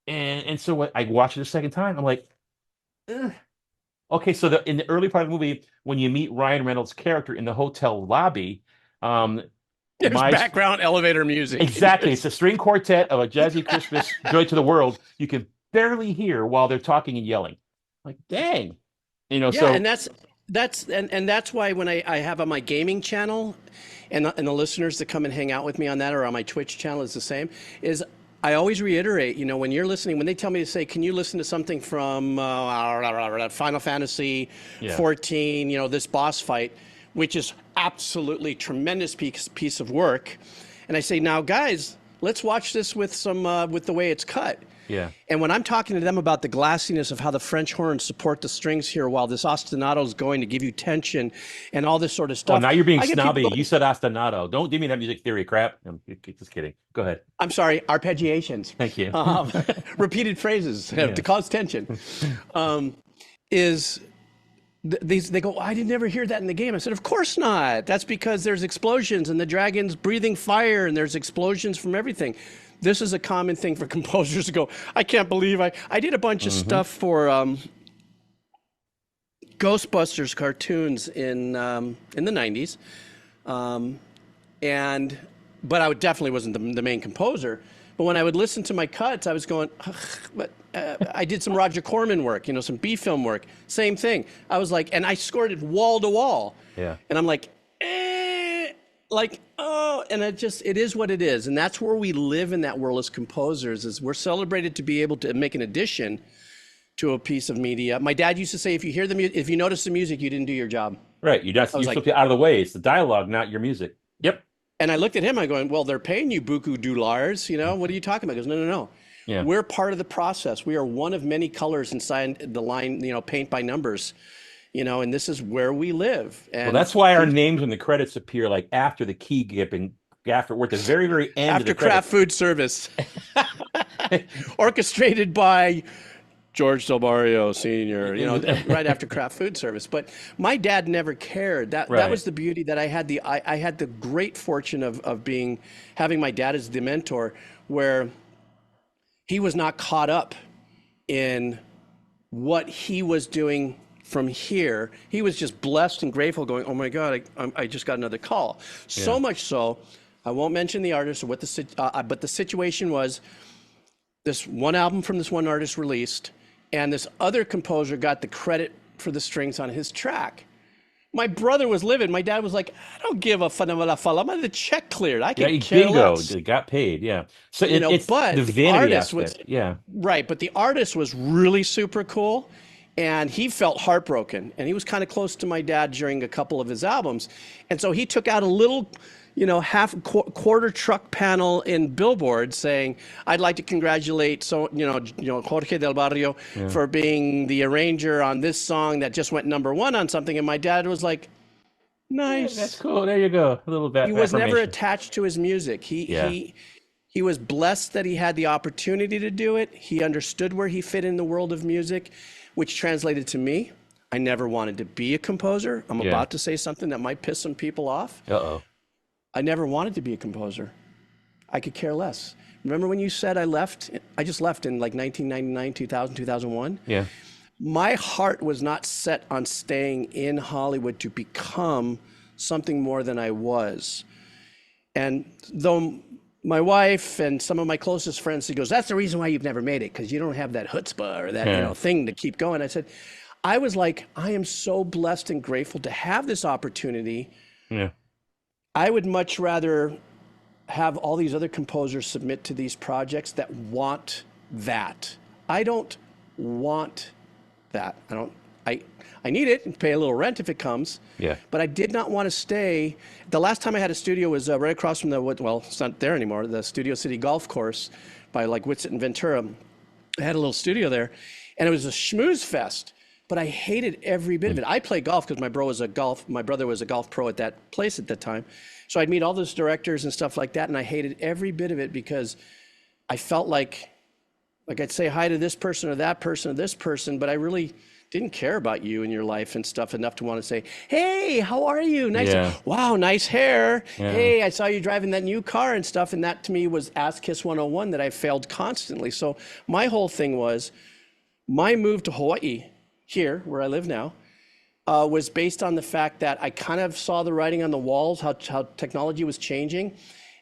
Speaker 1: And so I watched it a second time. I'm like, ugh. Okay. So in the early part of the movie, when you meet Ryan Reynolds' character in the hotel lobby, um,
Speaker 2: There's
Speaker 1: my
Speaker 2: background elevator music.
Speaker 1: exactly. It's a string quartet of a jazzy Christmas joy to the world. You can barely hear while they're talking and yelling. Like, dang.
Speaker 2: Yeah,
Speaker 1: So
Speaker 2: and that's why when I have on my gaming channel, and the listeners that come and hang out with me on that or on my Twitch channel is the same. Is I always reiterate, when you're listening, when they tell me to say, can you listen to something from Final Fantasy
Speaker 1: yeah.
Speaker 2: 14, this boss fight, which is absolutely tremendous piece of work. And I say, now guys, let's watch this with some with the way it's cut.
Speaker 1: Yeah.
Speaker 2: And when I'm talking to them about the glassiness of how the French horns support the strings here while this ostinato is going to give you tension and all this sort of
Speaker 1: Oh,
Speaker 2: stuff,
Speaker 1: now you're being
Speaker 2: I get people
Speaker 1: snobby. You
Speaker 2: going,
Speaker 1: said ostinato. Don't give me that music theory crap. I'm just kidding. Go ahead.
Speaker 2: I'm sorry, arpeggiations,
Speaker 1: Thank you.
Speaker 2: repeated phrases
Speaker 1: Yeah.
Speaker 2: to cause tension, is these, they go, I didn't ever hear that in the game. I said, of course not. That's because there's explosions and the dragon's breathing fire and there's explosions from everything. This is a common thing for composers to go, I can't believe I did a bunch of stuff for Ghostbusters cartoons in the 90s. And but I definitely wasn't the main composer. But when I would listen to my cuts, I was going, ugh, but I did some Roger Corman work, some B film work, same thing. I was like, and I scored it wall to wall.
Speaker 1: Yeah.
Speaker 2: And I'm like, oh, and it is what it is. And that's where we live in that world as composers, is we're celebrated to be able to make an addition to a piece of media. My dad used to say, if you notice the music, you didn't do your job.
Speaker 1: Right. You're
Speaker 2: I was like,
Speaker 1: supposed to be out of the way. It's the dialogue, not your music. Yep.
Speaker 2: and I looked at him, I'm going, well, they're paying you buku dollars, what are you talking about? He goes, no, no, no.
Speaker 1: Yeah.
Speaker 2: We're part of the process. We are one of many colors inside the line, paint by numbers, and this is where we live. And
Speaker 1: Well, that's why our names in the credits appear like after the key gipping, after we're at the very, very end of
Speaker 2: after
Speaker 1: the
Speaker 2: craft
Speaker 1: credits.
Speaker 2: food service, orchestrated by Geebz del Barrio Senior, right after craft food service. But my dad never cared. That was the beauty that I had. I had the great fortune of having my dad as the mentor, where he was not caught up in what he was doing from here. He was just blessed and grateful, going, oh my God, I just got another call. Yeah. So much so, I won't mention the artist or what but the situation was, this one album from this one artist released, and this other composer got the credit for the strings on his track. My brother was livid. My dad was like, I don't give a fala. The check cleared. I can care
Speaker 1: bingo.
Speaker 2: less.
Speaker 1: They got paid. Yeah. So it's
Speaker 2: but
Speaker 1: the vanity
Speaker 2: artist
Speaker 1: aspect. Yeah.
Speaker 2: Right. But the artist was really super cool. And he felt heartbroken. And he was kind of close to my dad during a couple of his albums. And so he took out a little, quarter truck panel in Billboard saying, I'd like to congratulate Jorge del Barrio for being the arranger on this song that just went #1 on something. And my dad was like, nice.
Speaker 1: Yeah, that's cool. There you go. A little bit.
Speaker 2: He was never attached to his music. He was blessed that he had the opportunity to do it. He understood where he fit in the world of music, which translated to me. I never wanted to be a composer. I'm about to say something that might piss some people off.
Speaker 1: Uh-oh.
Speaker 2: I never wanted to be a composer. I could care less. Remember when you said I left? I just left in like 1999, 2000, 2001.
Speaker 1: Yeah.
Speaker 2: My heart was not set on staying in Hollywood to become something more than I was. And though my wife and some of my closest friends, he goes, that's the reason why you've never made it, because you don't have that chutzpah or that thing to keep going. I said, I was like, I am so blessed and grateful to have this opportunity.
Speaker 1: Yeah.
Speaker 2: I would much rather have all these other composers submit to these projects that want that. I don't want that. I need it and pay a little rent if it comes.
Speaker 1: Yeah.
Speaker 2: But I did not want to stay. The last time I had a studio was right across from it's not there anymore, the Studio City Golf Course by like Whitsett and Ventura. I had a little studio there, and it was a schmooze fest. But I hated every bit of it. I play golf because my brother was a golf pro at that place at that time. So I'd meet all those directors and stuff like that, and I hated every bit of it because I felt like I'd say hi to this person or that person or this person, but I really didn't care about you and your life and stuff enough to want to say, hey, how are you? Wow, nice hair. Yeah. Hey, I saw you driving that new car and stuff. And that to me was Ass Kiss 101 that I failed constantly. So my whole thing was my move to Hawaii, here, where I live now, was based on the fact that I kind of saw the writing on the walls, how technology was changing.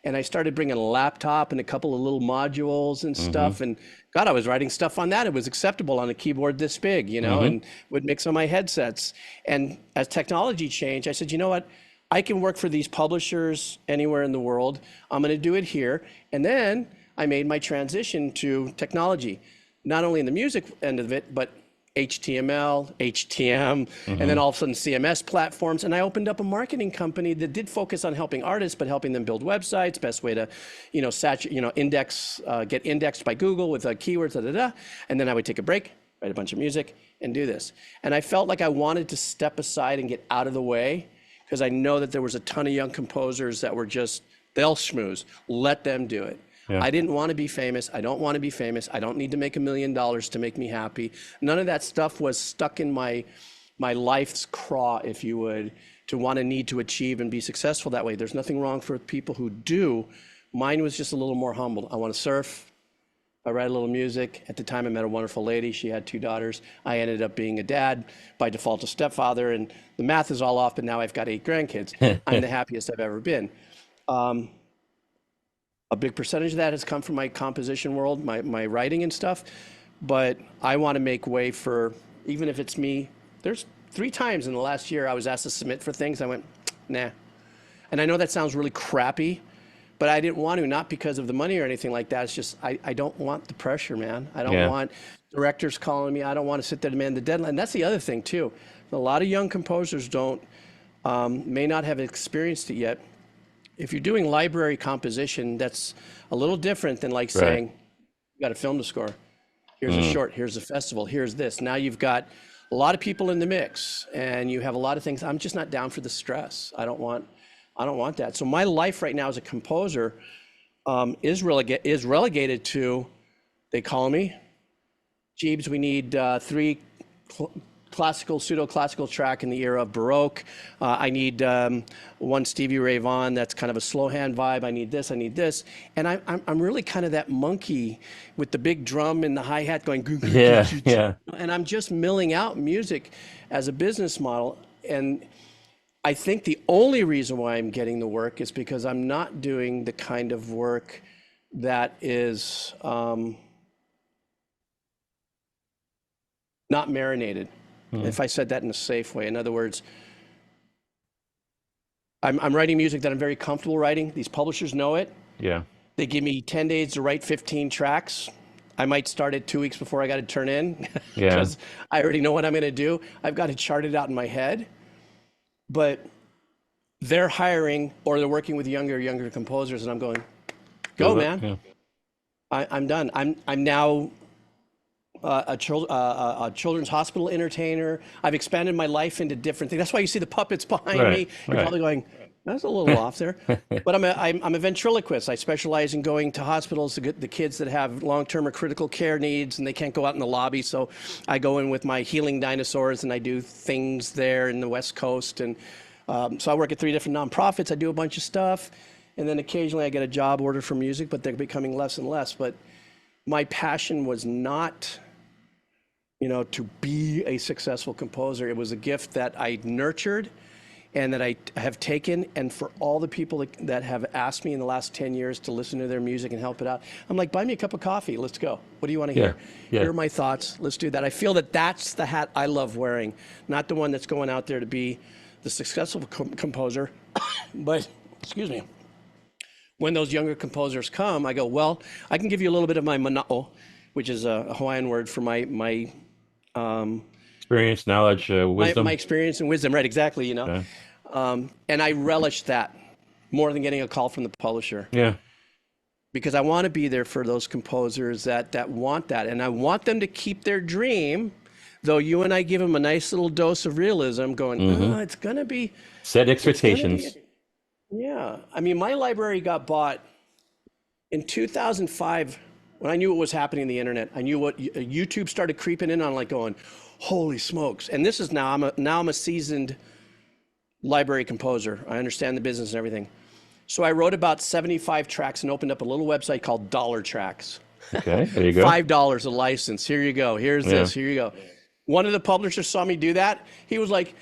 Speaker 2: And I started bringing a laptop and a couple of little modules and stuff. And God, I was writing stuff on that. It was acceptable on a keyboard this big, and would mix on my headsets. And as technology changed, I said, you know what? I can work for these publishers anywhere in the world. I'm going to do it here. And then I made my transition to technology, not only in the music end of it, but HTML, HTM, and then
Speaker 1: Hmm.
Speaker 2: all of a sudden CMS platforms. And I opened up a marketing company that did focus on helping artists, but helping them build websites, best way to, index, get indexed by Google with keywords, da, da, da. And then I would take a break, write a bunch of music, and do this. And I felt like I wanted to step aside and get out of the way because I know that there was a ton of young composers that were just, they'll schmooze, let them do it.
Speaker 1: Yeah.
Speaker 2: I didn't want to be famous. I don't want to be famous. I don't need to make $1 million to make me happy. None of that stuff was stuck in my life's craw, if you would, to want to need to achieve and be successful that way. There's nothing wrong for people who do. Mine was just a little more humble. I want to surf. I write a little music. At the time, I met a wonderful lady. She had 2 daughters. I ended up being a dad, by default a stepfather, and the math is all off, but now I've got 8 grandkids. I'm the happiest I've ever been. A big percentage of that has come from my composition world, my writing and stuff. But I want to make way for, even if it's me, there's 3 times in the last year I was asked to submit for things. I went, nah. And I know that sounds really crappy, but I didn't want to, not because of the money or anything like that. It's just, I don't want the pressure, man. I don't
Speaker 1: Yeah.
Speaker 2: want directors calling me. I don't want to sit there and demand the deadline. That's the other thing too. A lot of young composers may not have experienced it yet. If you're doing library composition, that's a little different than like
Speaker 1: Right.
Speaker 2: saying, you got a film to score. Here's a short, here's a festival, here's this. Now you've got a lot of people in the mix and you have a lot of things. I'm just not down for the stress. I don't want that. So my life right now as a composer is relegated to, they call me, Geebz, we need 3 classical, pseudo-classical track in the era of Baroque. I need one Stevie Ray Vaughan that's kind of a slow hand vibe. I need this, I need this. And I'm really kind of that monkey with the big drum and the hi-hat going,
Speaker 1: Yeah. Yeah.
Speaker 2: and I'm just milling out music as a business model. And I think the only reason why I'm getting the work is because I'm not doing the kind of work that is not marinated. If I said that in a safe way. In other words, I'm writing music that I'm very comfortable writing. These publishers know it.
Speaker 1: Yeah.
Speaker 2: They give me 10 days to write 15 tracks. I might start it 2 weeks before I got to turn in
Speaker 1: Yeah.
Speaker 2: because I already know what I'm going to do. I've got it charted out in my head. But they're hiring or they're working with younger composers, and I'm going, go, man.
Speaker 1: Yeah.
Speaker 2: I'm done. I'm now a children's hospital entertainer. I've expanded my life into different things. That's why you see the puppets behind
Speaker 1: Right,
Speaker 2: me. You're
Speaker 1: right.
Speaker 2: probably going, that's a little off there. But I'm a ventriloquist. I specialize in going to hospitals to get the kids that have long-term or critical care needs and they can't go out in the lobby. So I go in with my healing dinosaurs and I do things there in the West Coast. And so I work at 3 different nonprofits. I do a bunch of stuff. And then occasionally I get a job order for music, but they're becoming less and less. But my passion was not, to be a successful composer. It was a gift that I nurtured and that I have taken. And for all the people that have asked me in the last 10 years to listen to their music and help it out, I'm like, buy me a cup of coffee. Let's go. What do you want to hear?
Speaker 1: Yeah.
Speaker 2: Here are my thoughts. Let's do that. I feel that that's the hat I love wearing, not the one that's going out there to be the successful composer. But, excuse me, when those younger composers come, I go, well, I can give you a little bit of my mana'o, which is a Hawaiian word for my
Speaker 1: Experience, knowledge, wisdom.
Speaker 2: my experience and wisdom, right? Exactly,
Speaker 1: Yeah.
Speaker 2: and I relish that more than getting a call from the publisher
Speaker 1: Yeah.
Speaker 2: because I want to be there for those composers that want that, and I want them to keep their dream. Though you and I give them a nice little dose of realism, going, it's gonna be,
Speaker 1: Set
Speaker 2: it's gonna
Speaker 1: expectations.
Speaker 2: be, yeah. I mean, my library got bought in 2005. When I knew what was happening in the internet, I knew what YouTube started creeping in on, like going, holy smokes. And this is now, I'm a seasoned library composer. I understand the business and everything. So I wrote about 75 tracks and opened up a little website called Dollar Tracks.
Speaker 1: Okay, there you go.
Speaker 2: $5 a license. Here you go. Here's this. Here you go. One of the publishers saw me do that. He was like,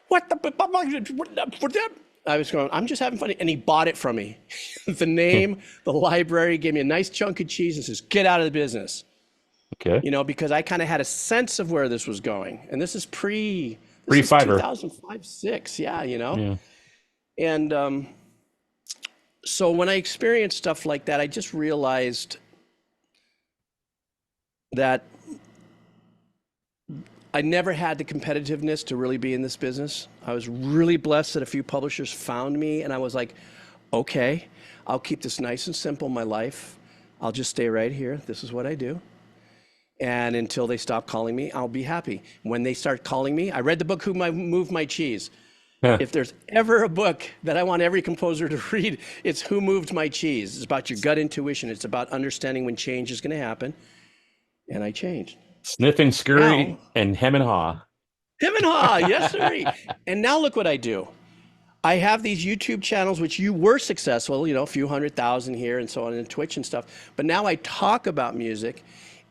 Speaker 2: what the? I was going, I'm just having fun. And he bought it from me. The name, the library, gave me a nice chunk of cheese and says, get out of the business.
Speaker 1: Okay.
Speaker 2: Because I kind of had a sense of where this was going. And this is
Speaker 1: Pre Fiverr.
Speaker 2: 2005, 6. Yeah,
Speaker 1: Yeah.
Speaker 2: And so when I experienced stuff like that, I just realized that I never had the competitiveness to really be in this business. I was really blessed that a few publishers found me, and I was like, okay, I'll keep this nice and simple in my life. I'll just stay right here. This is what I do. And until they stop calling me, I'll be happy. When they start calling me, I read the book Moved My Cheese. If there's ever a book that I want every composer to read, it's Who Moved My Cheese. It's about your gut intuition. It's about understanding when change is going to happen. And I changed.
Speaker 1: Sniff and
Speaker 2: Now,
Speaker 1: scurry and hem and haw.
Speaker 2: him and haw, yes, sir. And now look what I do. I have these YouTube channels, which you were successful, a few 100,000 here and so on, and Twitch and stuff. But now I talk about music,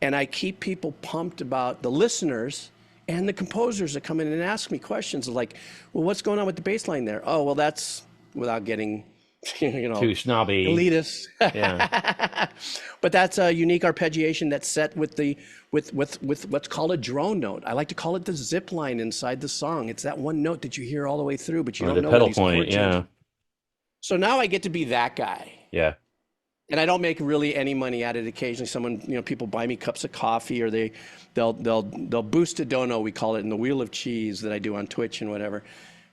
Speaker 2: and I keep people pumped about the listeners and the composers that come in and ask me questions like, well, what's going on with the bass line there? Oh, well, that's without getting,
Speaker 1: Too snobby.
Speaker 2: elitist.
Speaker 1: Yeah.
Speaker 2: But that's a unique arpeggiation that's set with what's called a drone note. I like to call it the zip line inside the song. It's that one note that you hear all the way through, but you
Speaker 1: Or
Speaker 2: don't
Speaker 1: the
Speaker 2: know where
Speaker 1: pedal
Speaker 2: these chord
Speaker 1: point.
Speaker 2: changes.
Speaker 1: Yeah.
Speaker 2: So now I get to be that guy.
Speaker 1: Yeah.
Speaker 2: And I don't make really any money at it. Occasionally, people buy me cups of coffee, or they'll boost a dono, we call it, in the wheel of cheese that I do on Twitch and whatever.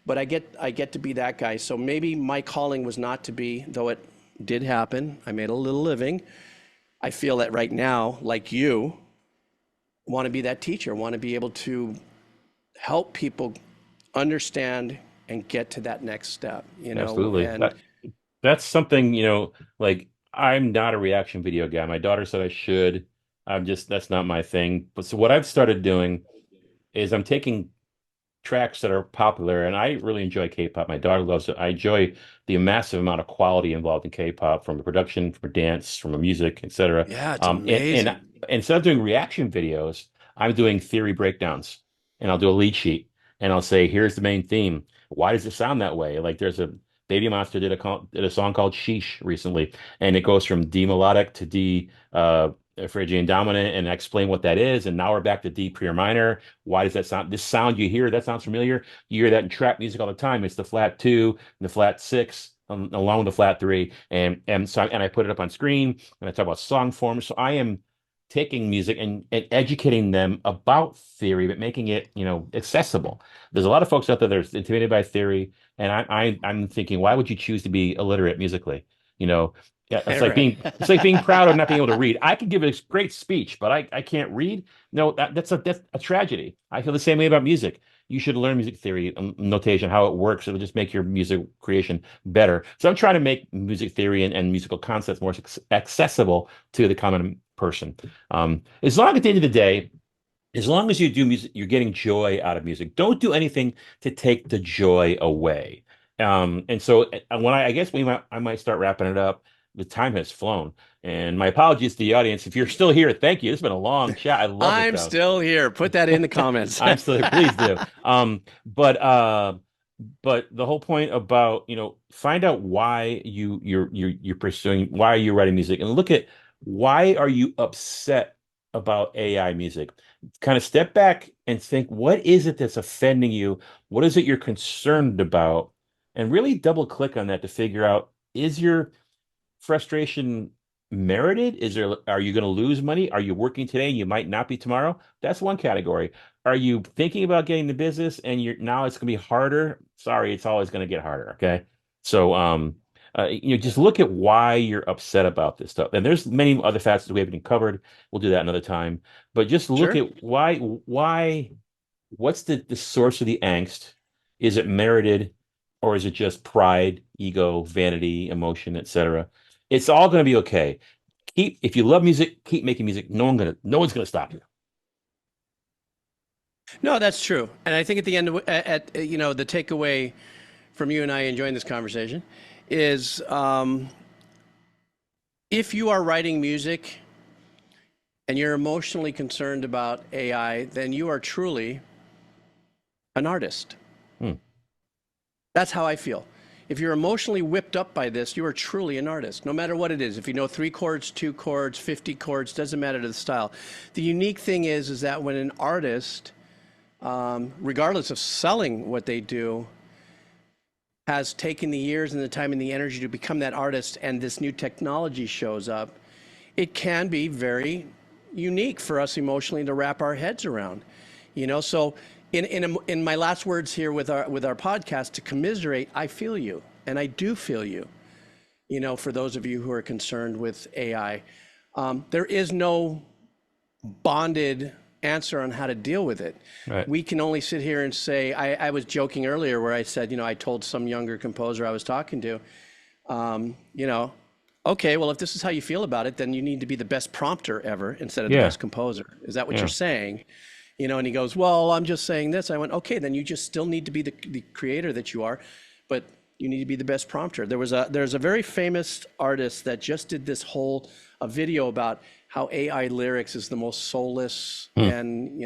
Speaker 2: But I get to be that guy. So maybe my calling was not to be, though it did happen. I made a little living. I feel that right now, like you, want to be that teacher, want to be able to help people understand and get to that next step,
Speaker 1: Absolutely.
Speaker 2: and
Speaker 1: That's something, like I'm not a reaction video guy. My daughter said I should. That's not my thing. But so what I've started doing is I'm taking tracks that are popular, and I really enjoy K-pop. My daughter loves it. I enjoy the massive amount of quality involved in K-pop, from the production, from dance, from the music, etc.
Speaker 2: yeah, it's
Speaker 1: And
Speaker 2: amazing.
Speaker 1: instead of doing reaction videos, I'm doing theory breakdowns, and I'll do a lead sheet, and I'll say, "Here's the main theme. Why does it sound that way?" Like there's a Baby Monster did a song called "Sheesh" recently, and it goes from D melodic to D Phrygian dominant, and I explain what that is. And now we're back to D prior minor. Why does that sound? This sound you hear, that sounds familiar. You hear that in trap music all the time. It's the flat two and the flat six, along with the flat three, and I put it up on screen, and I talk about song forms. So I am taking music and educating them about theory, but making it, accessible. There's a lot of folks out there that are intimidated by theory, and I'm thinking, why would you choose to be illiterate musically? You know, yeah,
Speaker 2: Right.
Speaker 1: it's like being proud of not being able to read. I can give a great speech, but I can't read. No, that's a tragedy. I feel the same way about music. You should learn music theory, notation, how it works. It'll just make your music creation better. So I'm trying to make music theory and musical concepts more accessible to the common person. As long at the end of the day, as long as you do music, you're getting joy out of music. Don't do anything to take the joy away. And so when I guess I might start wrapping it up. The time has flown, and my apologies to the audience. If you're still here, thank you. It's been a long chat. I love it
Speaker 2: I'm
Speaker 1: though.
Speaker 2: still here. Put that in the comments.
Speaker 1: I'm still here. Please do. But the whole point about, find out why you're pursuing, why are you writing music, and look at why are you upset about AI music. Kind of step back and think, what is it that's offending you? What is it you're concerned about? And really double click on that to figure out, is your frustration merited? Are you going to lose money? Are you working today and you might not be tomorrow? That's one category. Are you thinking about getting the business and now it's going to be harder? Sorry, it's always going to get harder. Okay. So, just look at why you're upset about this stuff. And there's many other facets that we haven't covered. We'll do that another time. But just look
Speaker 2: Sure.
Speaker 1: at what's the source of the angst? Is it merited, or is it just pride, ego, vanity, emotion, etc.? It's all going to be okay. If you love music, keep making music. No one's gonna stop you.
Speaker 2: No, that's true. And I think at the end, the takeaway from you and I enjoying this conversation is, if you are writing music and you're emotionally concerned about AI, then you are truly an artist.
Speaker 1: Hmm.
Speaker 2: That's how I feel. If you're emotionally whipped up by this, you are truly an artist, no matter what it is. If you know 3 chords, 2 chords, 50 chords, doesn't matter to the style. The unique thing is that when an artist, regardless of selling what they do, has taken the years and the time and the energy to become that artist, and this new technology shows up, it can be very unique for us emotionally to wrap our heads around. So in my last words here with our podcast, to commiserate, I feel you, and I do feel you. For those of you who are concerned with AI, there is no bonded answer on how to deal with it.
Speaker 1: Right.
Speaker 2: We can only sit here and say, I was joking earlier where I said, I told some younger composer I was talking to, okay, well, if this is how you feel about it, then you need to be the best prompter ever instead of the
Speaker 1: Yeah.
Speaker 2: best composer. Is that what you're
Speaker 1: Yeah.
Speaker 2: saying? And he goes, well, I'm just saying this. I went, okay, then you just still need to be the creator that you are, but you need to be the best prompter. There's a very famous artist that just did this whole a video about how AI lyrics is the most soulless,
Speaker 1: Hmm.
Speaker 2: and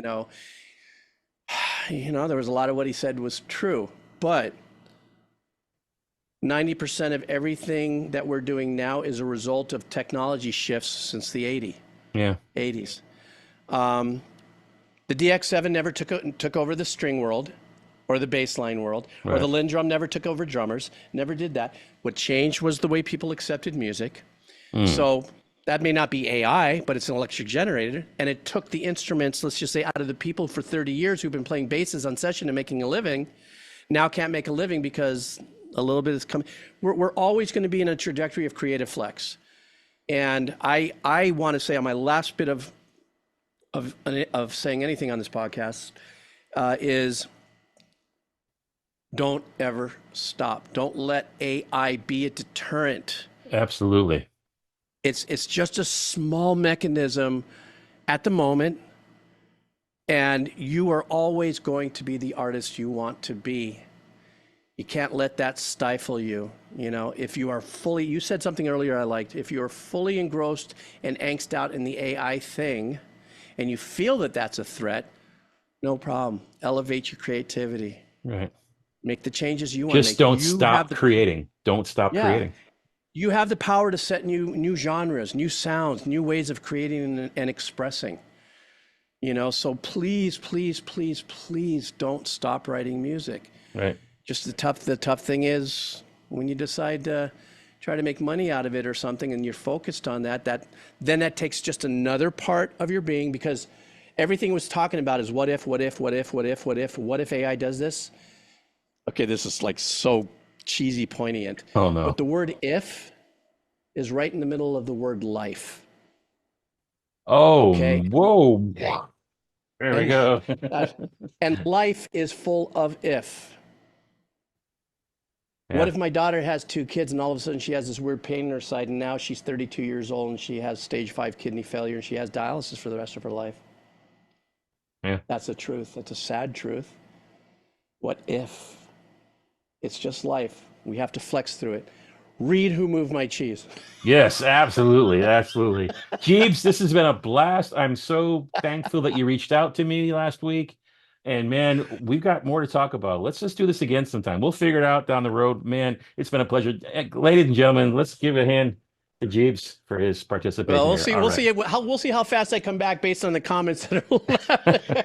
Speaker 2: there was a lot of what he said was true, but 90% of everything that we're doing now is a result of technology shifts since the
Speaker 1: Yeah.
Speaker 2: 80s. The DX7 never took over the string world or the bass line world, or the
Speaker 1: Right.
Speaker 2: Lindrum never took over drummers, never did that. What changed was the way people accepted music.
Speaker 1: Mm.
Speaker 2: So that may not be AI, but it's an electric generator. And it took the instruments, let's just say, out of the people for 30 years who've been playing basses on session and making a living, now can't make a living because a little bit is coming. We're always going to be in a trajectory of creative flex. And I want to say on my last bit of saying anything on this podcast is don't ever stop. Don't let AI be a deterrent.
Speaker 1: Absolutely.
Speaker 2: It's just a small mechanism at the moment, and you are always going to be the artist you want to be. You can't let that stifle you. If you are fully, you said something earlier I liked, if you are fully engrossed and angst out in the AI thing, and you feel that that's a threat, no problem. Elevate your creativity.
Speaker 1: Right.
Speaker 2: Make the changes you want to
Speaker 1: Just
Speaker 2: make.
Speaker 1: don't
Speaker 2: You have
Speaker 1: stop creating. Don't stop
Speaker 2: yeah,
Speaker 1: creating.
Speaker 2: you have the power to set new genres, new sounds, new ways of creating and expressing. So please, please, please, please don't stop writing music.
Speaker 1: Right.
Speaker 2: Just the tough thing is when you decide to try to make money out of it or something, and you're focused on then that takes just another part of your being, because everything was talking about is what if AI does this? Okay, this is like so cheesy, poignant,
Speaker 1: Oh
Speaker 2: but
Speaker 1: no.
Speaker 2: the word if is right in the middle of the word life.
Speaker 1: Oh,
Speaker 2: Okay,
Speaker 1: whoa. There we
Speaker 2: and
Speaker 1: go.
Speaker 2: uh, and life is full of if. What
Speaker 1: Yeah.
Speaker 2: if my daughter has 2 kids and all of a sudden she has this weird pain in her side, and now she's 32 years old and she has stage 5 kidney failure and she has dialysis for the rest of her life?
Speaker 1: Yeah.
Speaker 2: That's the truth. That's a sad truth. What if? It's just life. We have to flex through it. Read Who Moved My Cheese.
Speaker 1: Yes, absolutely. Absolutely. Jeeves, this has been a blast. I'm so thankful that you reached out to me last week. And man, we've got more to talk about. Let's just do this again sometime. We'll figure it out down the road. Man, it's been a pleasure. Ladies and gentlemen, let's give a hand to Jeeves for his participation
Speaker 2: Well, we'll
Speaker 1: here.
Speaker 2: see.
Speaker 1: All right.
Speaker 2: We'll see how fast I come back based on the comments that are left.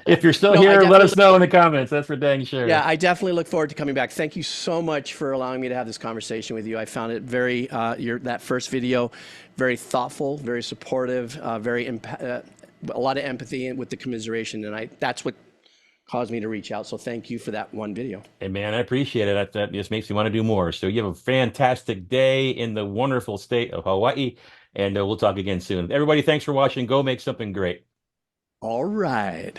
Speaker 1: If you're still
Speaker 2: No, I
Speaker 1: here, let
Speaker 2: definitely
Speaker 1: us know in the comments. That's for dang
Speaker 2: Yeah,
Speaker 1: sure.
Speaker 2: I definitely look forward to coming back. Thank you so much for allowing me to have this conversation with you. I found it very, that first video, very thoughtful, very supportive, a lot of empathy with the commiseration, and that's what caused me to reach out. So thank you for that one video.
Speaker 1: Hey man, I appreciate it. That just makes me want to do more. So you have a fantastic day in the wonderful state of Hawaii, and we'll talk again soon. Everybody, thanks for watching. Go make something great.
Speaker 2: All right.